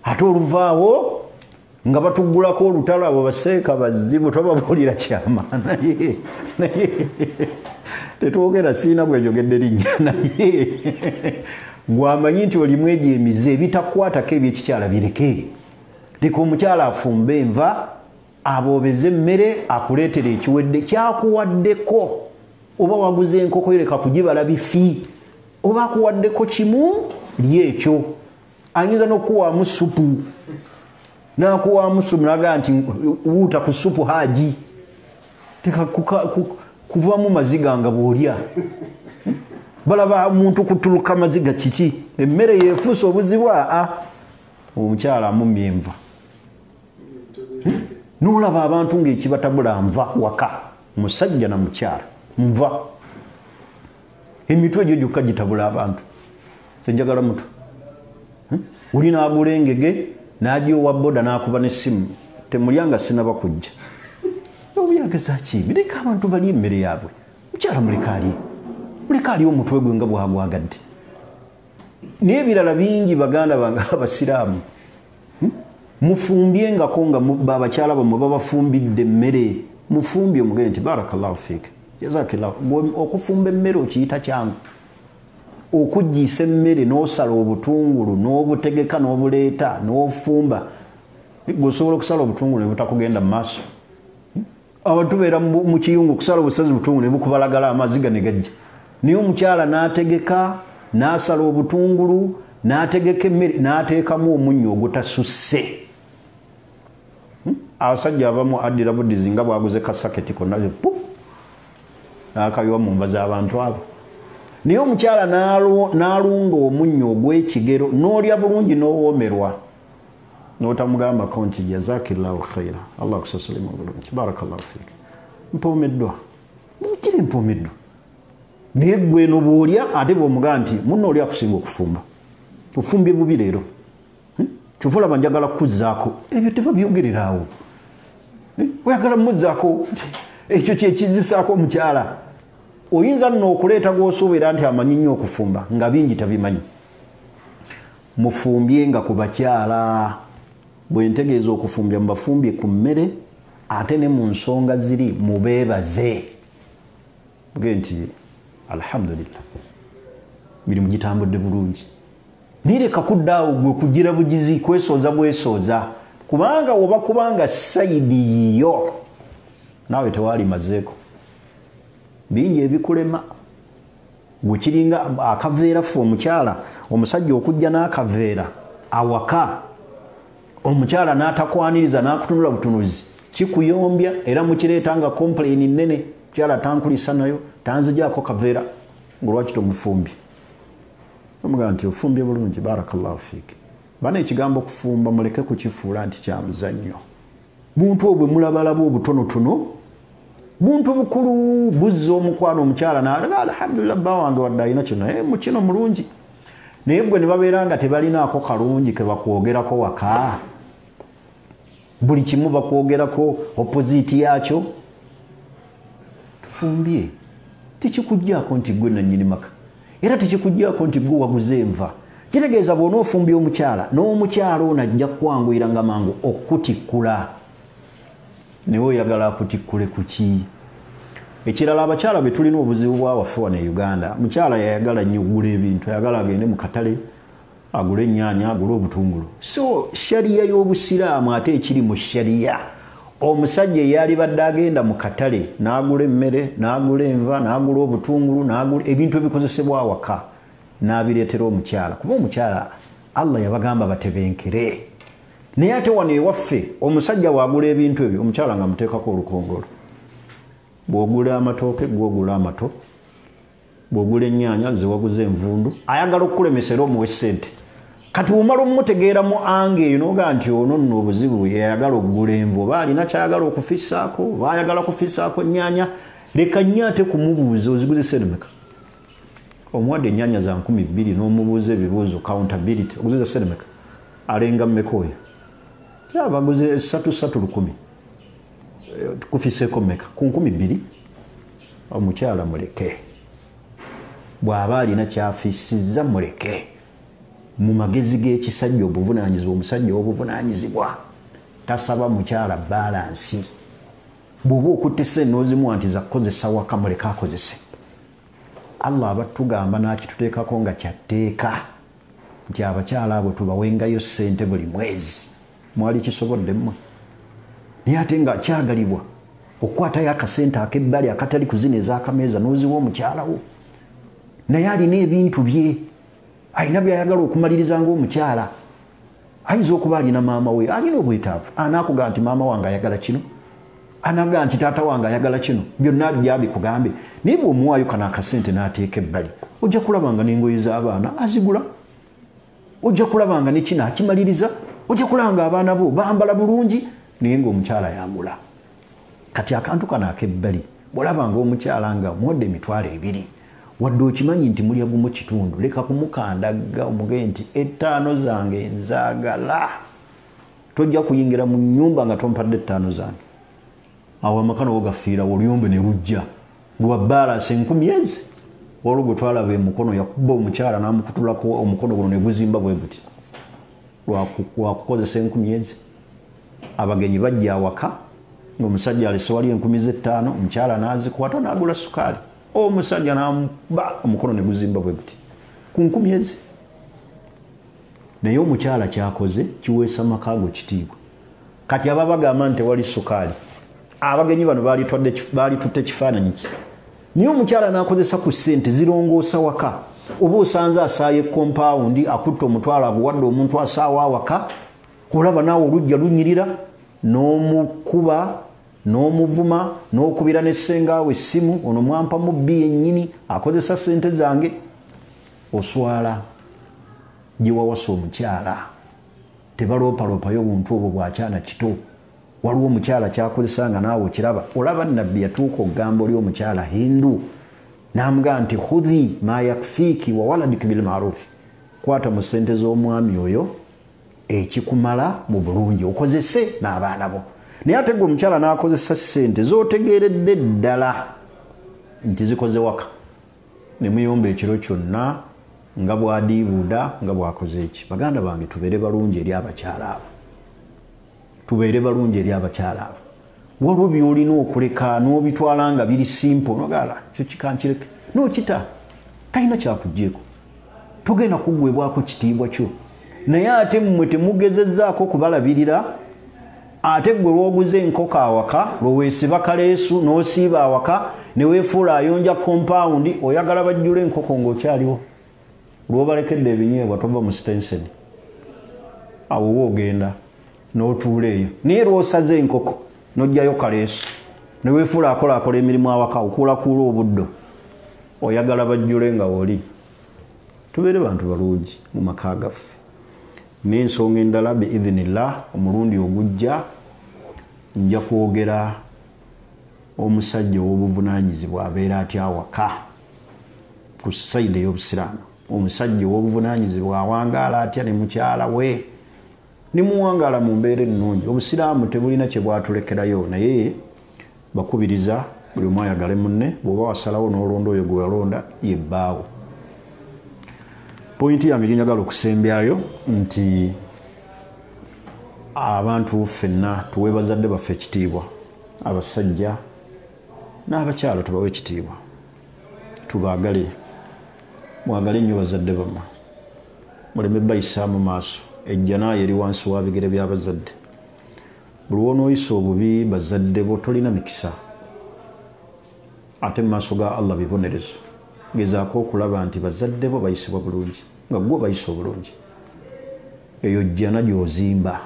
ate oluvaawo nga batugulako olutalo abo baseeka bazibu tobabuulira kyama naye tetwogera siina gwejogedde linnya naye gwamanyi nti olimu egyo emize ebitakwatako ebyekikyala bireke leka omukyala afumba enva aboobeze emmere akuleetera ekiwedde kyakuwaddeko oba waguze enkoko yereka kugibala bifi oba akuwaddeko kimu lyekyo ayinza n'okuwaamu supu n'akuwaamu supu naga nti wuuta ku supu haji teka kuvamu maziga nga bw'olya balaba muntu kutuluka maziga kiki emmere yeefuusa obuzibu omukyala amumya enva n'olaba abantu ng'ekibatabula nva waka musajja na mukyala nva emitwe egyo gyokka gitabula abantu senjagala mutu oli n'agula engege n'agyowa boda n'akuba n'essimu temulyanga sinaba kujja obyageza ki bireka abantu bali emmere yaabwe mukyala muleka ali omutwe gwe nga bwagwagadde naye ebirala bingi baganda bange abasiraamu mufumbyengako nga abakyala bamwe babafumbidde emmere mufumbye omugende nti barakallahu fiika jazakillahu okufumba emmere okiyita kyangu okugiisa emmere n'osala obutungulu n'obutegeka n'obuleeta n'ofumba gweosobola okusala obutungulu ne butakugenda mu maaso abantu beera mu kiyungu okusala obusazi butungulu ne bukubalagala amazzi ga ne gajja naye omukyala n'ategeka n'asala obutungulu n'ategeka emmere n'ateekamu omunnyo ogutasusse abasajja abamu addira buddizi nga bwaguze kasaketi konna n'akayiwa mu nva z'abantu abo naye omukyala n'alunga omunnyo ogw'ekigero n'olya bulungi n'owoomerwa n'otamugambako nti jazakillahu khaira allah akusasulemu bulungi barakallahu fiika mpoomeddwa mugire mpoomeddwa naye gwe no bw'olya ate bw'omugaa nti munno oli akusinga okufumba ofumbye bubi leero kyova olaba njagala kukuzzaako ebyo tebabyogerera awo oyagala muzzaako ekyo kyekizisaako omukyala oyinza nno okuleeta gw'osuubira nti amanyi nnyo okufumba nga bingi tabimanyi mufumbye nga ku bakyala bwe ntegeeza okufumbya mubafumbye ku mmere ate ne mu nsonga ziri mubeebaze bwe nti alhamdulillah mirimu gitambudde bulungi nireka kuddaawo gwe kugira bugizi kwesooza bwesooza kubanga oba kubanga sayidi yiyo naawe tewali mazeeko bingi ebikulema gwekiringa akaveera ffe omukyala omusajja okujja n'akaveera awaka omukyala n'atakwaniriza n'akutunula butunuzi kikuyombya era mukireeta nga complaini nnene mukyala tankulisa nayo tanzijaako kaveera ngolwaki tomufumbye omugamba nti ofumbye bulungi barakallahu fiiki bana ekigambo kufumba muleke kukifuula nti kya muzannyo buntu obwe mulabalaba obutonotono buntu bukulu buzza omukwano omukyala n'alaga alhamdulillah bba wange wadde alina kino mukino mulungi naye gwe ne babeera nga tebalinaako kalungi ke bakwogerako waka buli kimu bakwogerako opposite yakyo tufumbye tikikujjaako nti gwe nannyini maka era tikikujjaako nti gwe waguze enva kitegeeza bw'onoofumbya omukyala n'omukyala ono ajja kwanguyira nga mangu okutikkula naye oyagala akutikkule ku ki ekirala abakyala be tulina obuzibu bwawaffe wano e Uganda mukyala yayagala nnyo okugula ebintu ayagala agende mu katale agule ennyaanya agule obutungulu so shariya y'obusiraamu ate ekiri mu shariya omusajja eyali badde agenda mu katale n'agula emmere n'agula enva n'agula obutungulu n'agula ebintu ebikozesebwa awaka n'abireetera omukyala kuba omukyala Allah yabagamba batebenkere naye ate wano ewaffe omusajja bw'agula ebintu ebyo omukyala nga muteekako olukongolo bw'ogula amatooke gw'ogula amato bw'ogula ennyaanya ze waguze envundu ayagala okukulemesera omuwe ssente kati bw'omala omumutegeeramu ange eyo n'ogaa nti ono nno obuzibu yayagala okugula envu oba alina kyayagala okufissaako oba ayagala kufissaako ennyaanya leka nnyo ate kumubuuza oziguze ssedemeka omuwadde ennyaanya za 2,000 n'omubuuza ebibuuzo accountability oguze ssedemeka alenga mmeka oyo abaguze 3,100 tukufiseeko mmeka ku 2,000 omukyala muleke bw'aba alina kyafisizza muleke mu magezi g'ekisajja obuvunaanyizibwa omusajja w'obuvunaanyizibwa tasaba mukyala balansi bw'oba okutte ssente n'ozimuwa nti zakukozesa waka muleke akozese Allah abatugamba n'akituteekako nga kyatteeka nti abakyala abo tubawengayo ssente buli mwezi mwali kisobodde mmwe naye ate nga kyagalibwa okukwatayo akasente ak'ebbali akatali kuzina ez'akameeza n'oziwa omukyala wo naye alina ebintu bye alina byayagala okumaliriza ng'omukyala ayinza okuba alina maama we alina obwetaavu anaakugamba nti maama wange ayagala kino anagamba nti taata wange ayagala kino byonna ajja bikugambe naye bw'omuwaayo kano akasente n'ateeka ebbali ojja kulaba nga n'engoye z'abaana azigula ojja kulaba nga ne kino akimaliriza ojja kulaba nga abaana bo bambala bulungi naye ng'omukyala yagula kati akantu kano ak'ebbali bw'olaba ng'omukyala nga omuwadde emitwalo 2 wadde okimanyi nti mulya gumu kitundu leka kumukandagga omugee nti 5 zange nzaagala tojja kuyingira mu nnyumba nga tompadde 5 zange awo amakano wogafiira oluyombe ne lujja lwa balance 10,000 olwo twalaba emukono yakuba omukyala n'amukutulako omukono guno ne guzimba bwe buti lwakukozesa 10,000 abagenyi bajja awaka ng'omusajja alese wali 5,000 omukyala n'azikwata n'agula sukaali omusajja n'amuba omukono ne guzimba bwe buti ku 10,000 naye omukyala kyakoze kiweesa makaago kitiibwa kati aba bagamba nti tewali sukaali abagenyi bano baali tutte kifaananyi ki naye omukyala n'akozesa ku ssente zirongoosa waka oba osanze asaaye kompawundi akutta omutwalo aguwadde omuntu asaawa awaka olaba naawe olujja lunyirira n'omukuba n'omuvuma n'okubira n'essengaawe essimu ono mwampa mu bbi yennyini akozesa ssente zange oswala gye wawasa omukyala tebaloopaloopayo obuntu obwo bwakyana kito waliwo omukyala kyakozesa nga naawe okiraba olaba nabbi yatuuka okugamba oli omukyala hindu n'amugamba nti khudhi ma yakfiiki wa waladiki bilmaarufi kwata mu ssente z'omwami oyo ekikumala mu bulungi okozese n'abaana bo naye ate gwe omukyala n'akozesa ssente z'otegeeredde ddala nti zikoze waka ne muyomba ekiro kyonna nga bwadiibuuda nga bwakoze eki baganda bange tubeere balungi eri abakyala abo tubeere balungi eri abakyala abo waliwo byolina okuleka n'obitwala nga biri simple nogala kyo kikankireke n'okita talina kyakugjeeko togenda kuggwebwako kitiibwa kyo naye ate mmwe temugezezzaako kubalabirira ate gwe lwoguze enkoko awaka lweweesiba kaleesu n'osiiba awaka ne weefuula ayonja kompawundi oyagala bajjula enkoko ng'okyaliwo lwobalekedde ebinyeebwa tova mu stenseni awo woogenda n'otuula eyo naye lwosaze enkoko n'ojjayo kaleesu ne weefuula akola emirimu awaka okuulakuula obuddo oyagala bajjule nga woli tubeere bantu balungi mu maka gaffe n'ensonga endala biidhinillah omulundi ogujja nja kwogera omusajja ow'obuvunaanyizibwa abeera atya awaka ku sayidi ey'obusiraamu omusajja ow'obuvunaanyizibwa awangaala atya ne mukyala we ne muwangaala mu mbeera ennungi obusiraamu tebulina kye bwatulekerayo naye bakubiriza buli omu ayagale munne bw'oba wasalawo n'olonda oyo gwe walonda yebbaawo pointi yange gyenyagala okusembyayo nti abantu ffenna tuwe bazadde baffe ekitiibwa abasajja n'abakyala tubawe ekitiibwa tubaagale mwagale nnyo bazadde bammwe muleme bayisa mu maaso ejja naye eri wansi wa bigere by'abazadde buli wonooyisa obubi bazadde bo tolina mikisa ate mu maaso ga Allah bibonerezo gezaako okulaba nti bazadde bo bayisibwa bulungi nga gwe bayisa obulungi eyo jjana gy'ozimba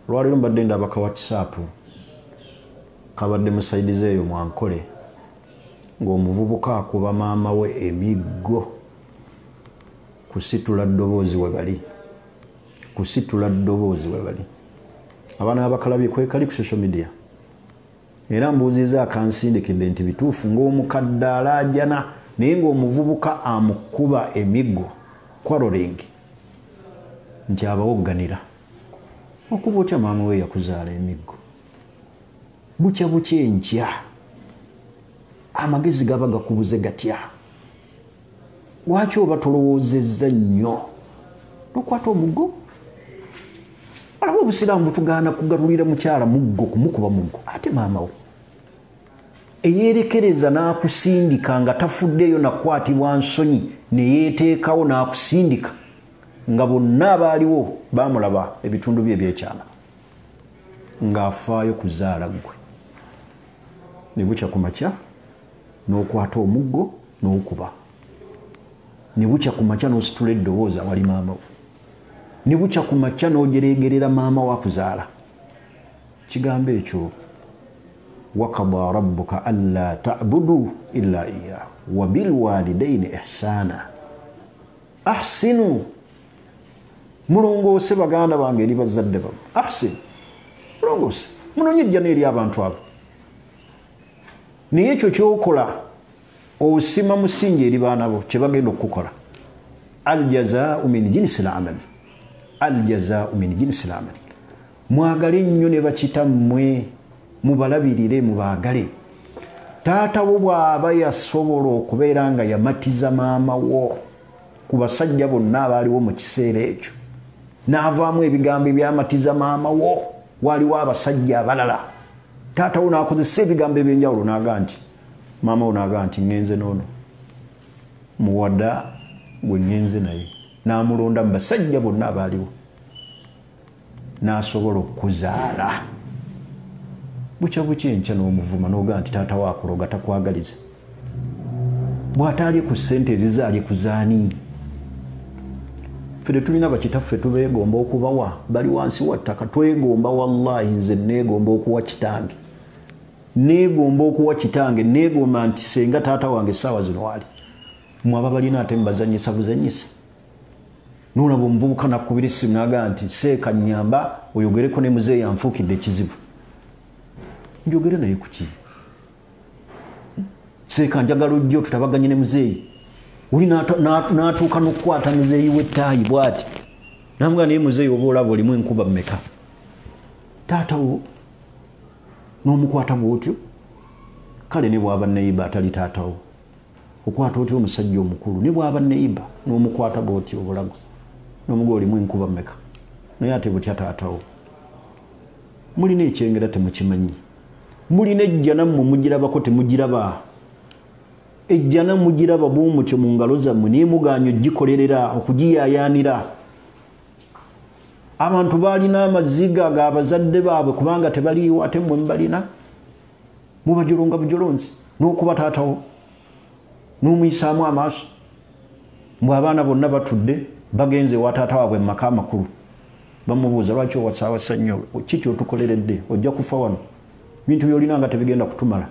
lwaliro mbadde ndaba ka WhatsApp kabadde musaidize eyo mwankole ng'omuvubuka akuba maama we emiggo kusitula ddoboozi we bali abaana abakalabye kwekali ku social media era mbuuziza akansindikidde nti bituufu ng'omukadde alaajana naye ng'omuvubuka amukuba emiggo quarreling nti abawogganira okuba otya maama we yakuzaala emiggo bukya enkya amagezi gaba gakubuze gatya lwaki oba tolowoozezza nnyo tokwata omuggo alaba obusiraamu butugaana kugalulira mukyala muggo kumukuba muggo ate maama we eyeerekereza n'akusindika nga tafuddeyo nakwatibwa nsonyi neyeeteekawo n'akusindika nga bonna abaaliwo bamulaba ebitundu bye ebyekyama ng'afaayo kuzaala gwe ne bukya ku makya n'okwata omuggo n'okuba ne bukya ku makya n'ositula eddoboozi awali maama we ne bukya ku makya n'ogereegerera maama wa kuzaala kigambo ekyo wakada rabbuka alla ta'budu illa iyyah wa bil walidaini ihsana ahsinu mulongoose baganda bange eri bazadde bammwe ahsinu mulongoose munoonye ejjana eri abantu abo naye ekyo kyokola osima musingi eri baana bo kye bagenda okukola aljazaau min jinsi lamal aljazaau min jinsi lamal mwagale nnyo ne bakitammwe mubalabirire mubaagale taata wo bw'aba yasobola okubeera nga yamatiza maama wo ku basajja bonna abaaliwo mu kiseera ekyo n'avaamu ebigambo ebyamatiza maama wo waaliwo abasajja abalala taata wo n'akozesa ebigambo ebyenjawulo n'aga nti maama wo n'aga nti ngenze noono muwada gwe ngenze naye n'amulonda mu basajja bonna abaaliwo n'asobola okuzaala bukya enkya n'omuvuma n'oga nti taata waakuloga takwagaliza bw'ataalye ku ssente ezizaalye ku zaani ffe tulina bakitaffe tubeegomba okubawa bali wansi wa ttaka twegomba wallahi nze neegomba okuwa kitange neegomba nti senga taata wange essaawa zino wali mwaba balina ate mubazanyisa buzanyisa n'olaba omuvubuka nakubira essimu n'aga nti seeka nnyamba oyogereko ne muzeeyi anfuukidde ekizibu njogere naye kuki seeka njagala ojjo tutabaganye ne muzeeyi oli n'atuuka n'okukwata muzeeyi w'ettaayi bw'ati namugaa naye muzeeyi oba olaba olimu enkuba mmeka taata wo n'omukwata bw'otyo kale ne bw'aba neiba atali taata wo okwata otyo omusajja omukulu ne bw'aba neiba n'omukwata bw'otyo obulago n'omugaa olimu enkuba mmeka naye ate butya taata wo mulina ekyengera temukimanyi mulina ejja nammwe mugirabako temugiraba ejjana mugiraba bw'omutyo mu ngalo zammwe naye mugaanyi ogikolerera okugiyayaanira. Abantu baalina amaziga g'abazadde baabwe kubanga tebaliiwo ate mmwe mubalina, mubajolonga bujolonzi n'okuba taatawo n'omuyisaamu amaaso. Mbwe abaana bonna batudde bagenze wa taata waabwe mu maka amakulu, bamubuuza lwaki owasaawasa nnyo, kiki otukoleredde, ojja kufa wano, bintu by'olina nga tebigenda kutumala,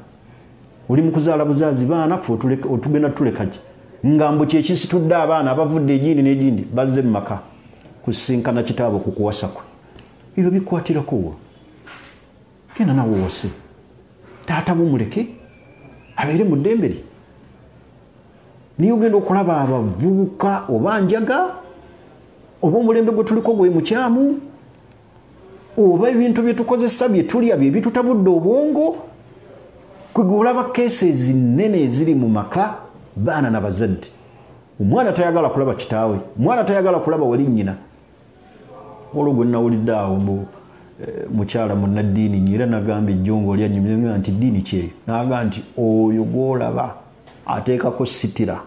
oli mu kuzaala buzaazi baana ffe otugenda tuleka ki? Ngambo kyekisitudde abaana abavudde egindi n'egindi bazze mu maka kusisinkana kitaabwe ku kuwasa kwe. Ebyo bikwatirako wa? Genda nawe owase taata bumuleke abeere mu ddembe lye. Niye ogenda okulaba abavubuka oba njaga oba omulembe gwe tuliko gwe mukyamu oba ebintu bye tukozesa bye tulya bye bitutabudde obwongo, kwe olaba cases nnene eziri mu maka baana na bazadde. Omwana tayagala kulaba kitaawe, omwana tayagala kulaba wali nnyina. Olwo gwe nawulidde awo mukyala munnaddiini nnyira nagambye ejjongo lyanyumya nti ddiini kyeyo, naga nti oyo gw'olaba ateekako sitira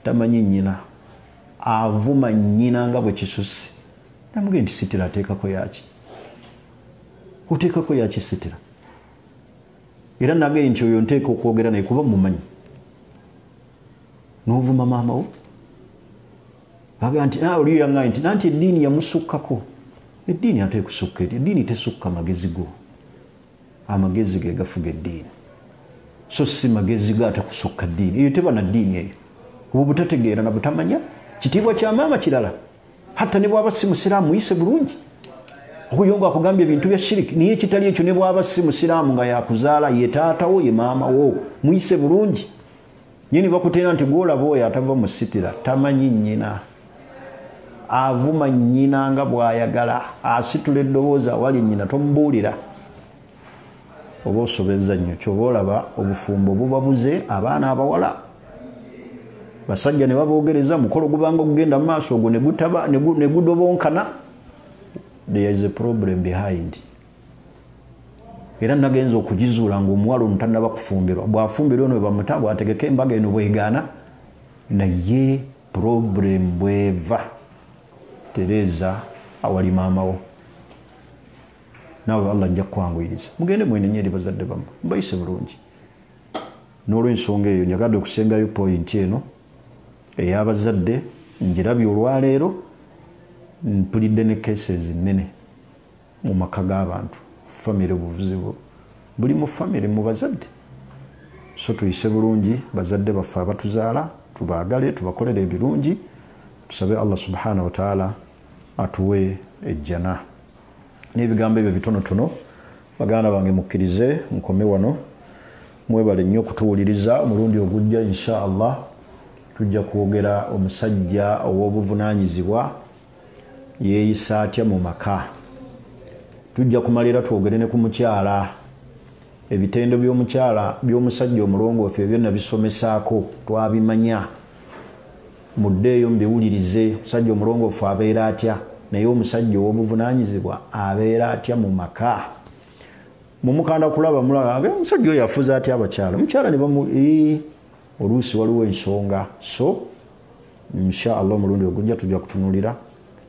tamanyi nnyina, avuma nnyina nga bwe kisusse. Namuge nti sitira ateekako yaki? Oteekako yaki sitira? Era nage nti oyo nteeka okwogera naye kuba mumanyi. N'ovuma maama wo aga nti oli yangaye nti nanti eddiini yamusukkako. Eddiini ate kusukka, eddiini tesukka magezi go, amagezi ge gafuga eddiini, so si magezi go atakusukka ddiini. Eyo teba na ddiini eyo, oba butategeera na butamanya. Kitiibwa kya maama kirala, hatta ne bw'aba si musiraamu muyise bulungi. Okuyonga akugambye ebintu bya shiriki, niye kitali ekyo ne bw'aba si musiraamu nga yakuzaala ye taatawo ye maama wo, muyise bulungi. Nyini bakuteera nti gw'olaba oyo atava mu sitira tamanyi nnyina, avuma nnyina nga bw'ayagala, asitula eddoboozi awali nnyina tomubuulira. Oba osobezza nnyo, ky'oba olaba obufumbo bubabuze abaana abawala. Basajja ne baboogereza mukolo gubanga ogugenda mu maaso ogwo ne gudobonkana. There is a problem behind. Era nagenza okugizuula ng'omuwala omutannaba kufumbirwa. Bw'afumbirwa ono bamuta bw'ategeka embaga eno bwegaana, naye problem bweva Tereza awali maama wo. Nawe Allah ajja kwanguyiriza. Mugende mwenenye eri bazadde bammwe mubayise bulungi. N'olw'ensonga eyo njagadde okusembayo point eno ey'abazadde njirabye olwaleero, mpulidde ne cases nnene mu maka g'abantu. Famire buvuzibu buli mu famire mu bazadde. So tuyise bulungi bazadde baffe abatuzaala, tubaagale, tubakolere ebirungi, tusabe Allah subhanahu wa ta'ala atuwe ejjana. N'ebigambo ebyo bitonotono baganda bange mukkirize nkome wano. Mwebale nnyo okutuwuliriza. Omulundi ogujja insha Allah tujja kwogera omusajja ow'obuvunaanyizibwa yeeyisa atya mu maka. Tujja kumalira twogere ne ku mukyala. Ebitendo by'omusajja omulongoofu ebyo nabisomesaako, twabimanya. Muddeeyo mbiwulirize, omusajja omulongoofu abeera atya, naye omusajja ow'obuvunaanyizibwa abeera atya mu maka. Mumukanda kulaba mulaba omusajja oyo afuza atya abakyala. Mukyala ne bamu oluusi waliwo ensonga. So insha Allah omulundi ogujja tujja kutunulira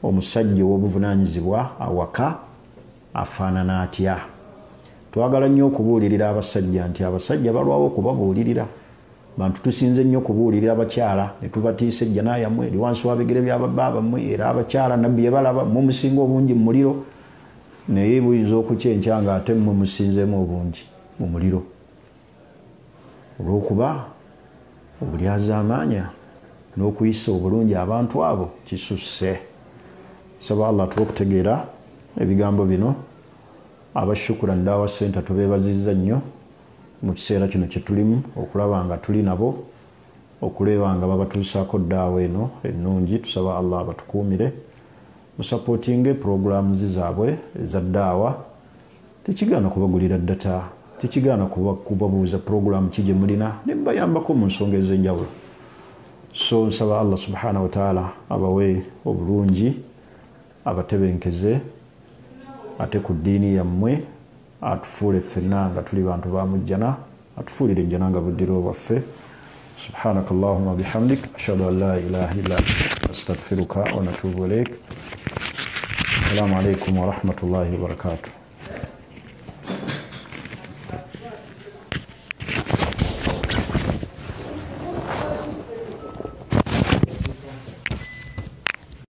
omusajja ow'obuvunaanyizibwa awaka afaanana atya. Twagala nnyo okubuulirira abasajja nti abasajja balwawo okubabuulirira. Bantu tusinze nnyo okubuulirira abakyala ne tubatiisa ejjana yammwe eri wansi w'abigere by'ababba bammwe. Era abakyala nabbi bye balaba mu musinga obungi mu muliro, naye buyinza okukyenkya nga ate mmwe musinzeemu obungi mu muliro. Olw'okuba obulyazaamaanya n'okuyisa obulungi abantu abo kisusse. Saba Allah atuwe okutegeera ebigambo bino. Abashukura Dawa Center tubeebazizza nnyo mu kiseera kino kye tulimu, okulaba nga tuli nabo, okuleba nga babatuusaako daawa eno ennungi. Tusaba Allah abatukuumire, musapootinge programs zaabwe eza daawa. Tekigaana kubagulira data, tekigaana kubabuuza program ki gye mulina, ne mbayambako mu nsonga ez'enjawulo. So nsaba Allah subhanahu wa ta'ala abawe obulungi, abatebenkeze ate ku ddiini yammwe, atufuule ffenna nga tuli bantu ba mujjana. atufuulire enjananga buddiro bwaffe. سبحانك اللهم وبحمدك أشهد أن لا إله إلا أنت أستغفرك ونتوب إليك. السلام عليكم ورحمة الله وبركاته.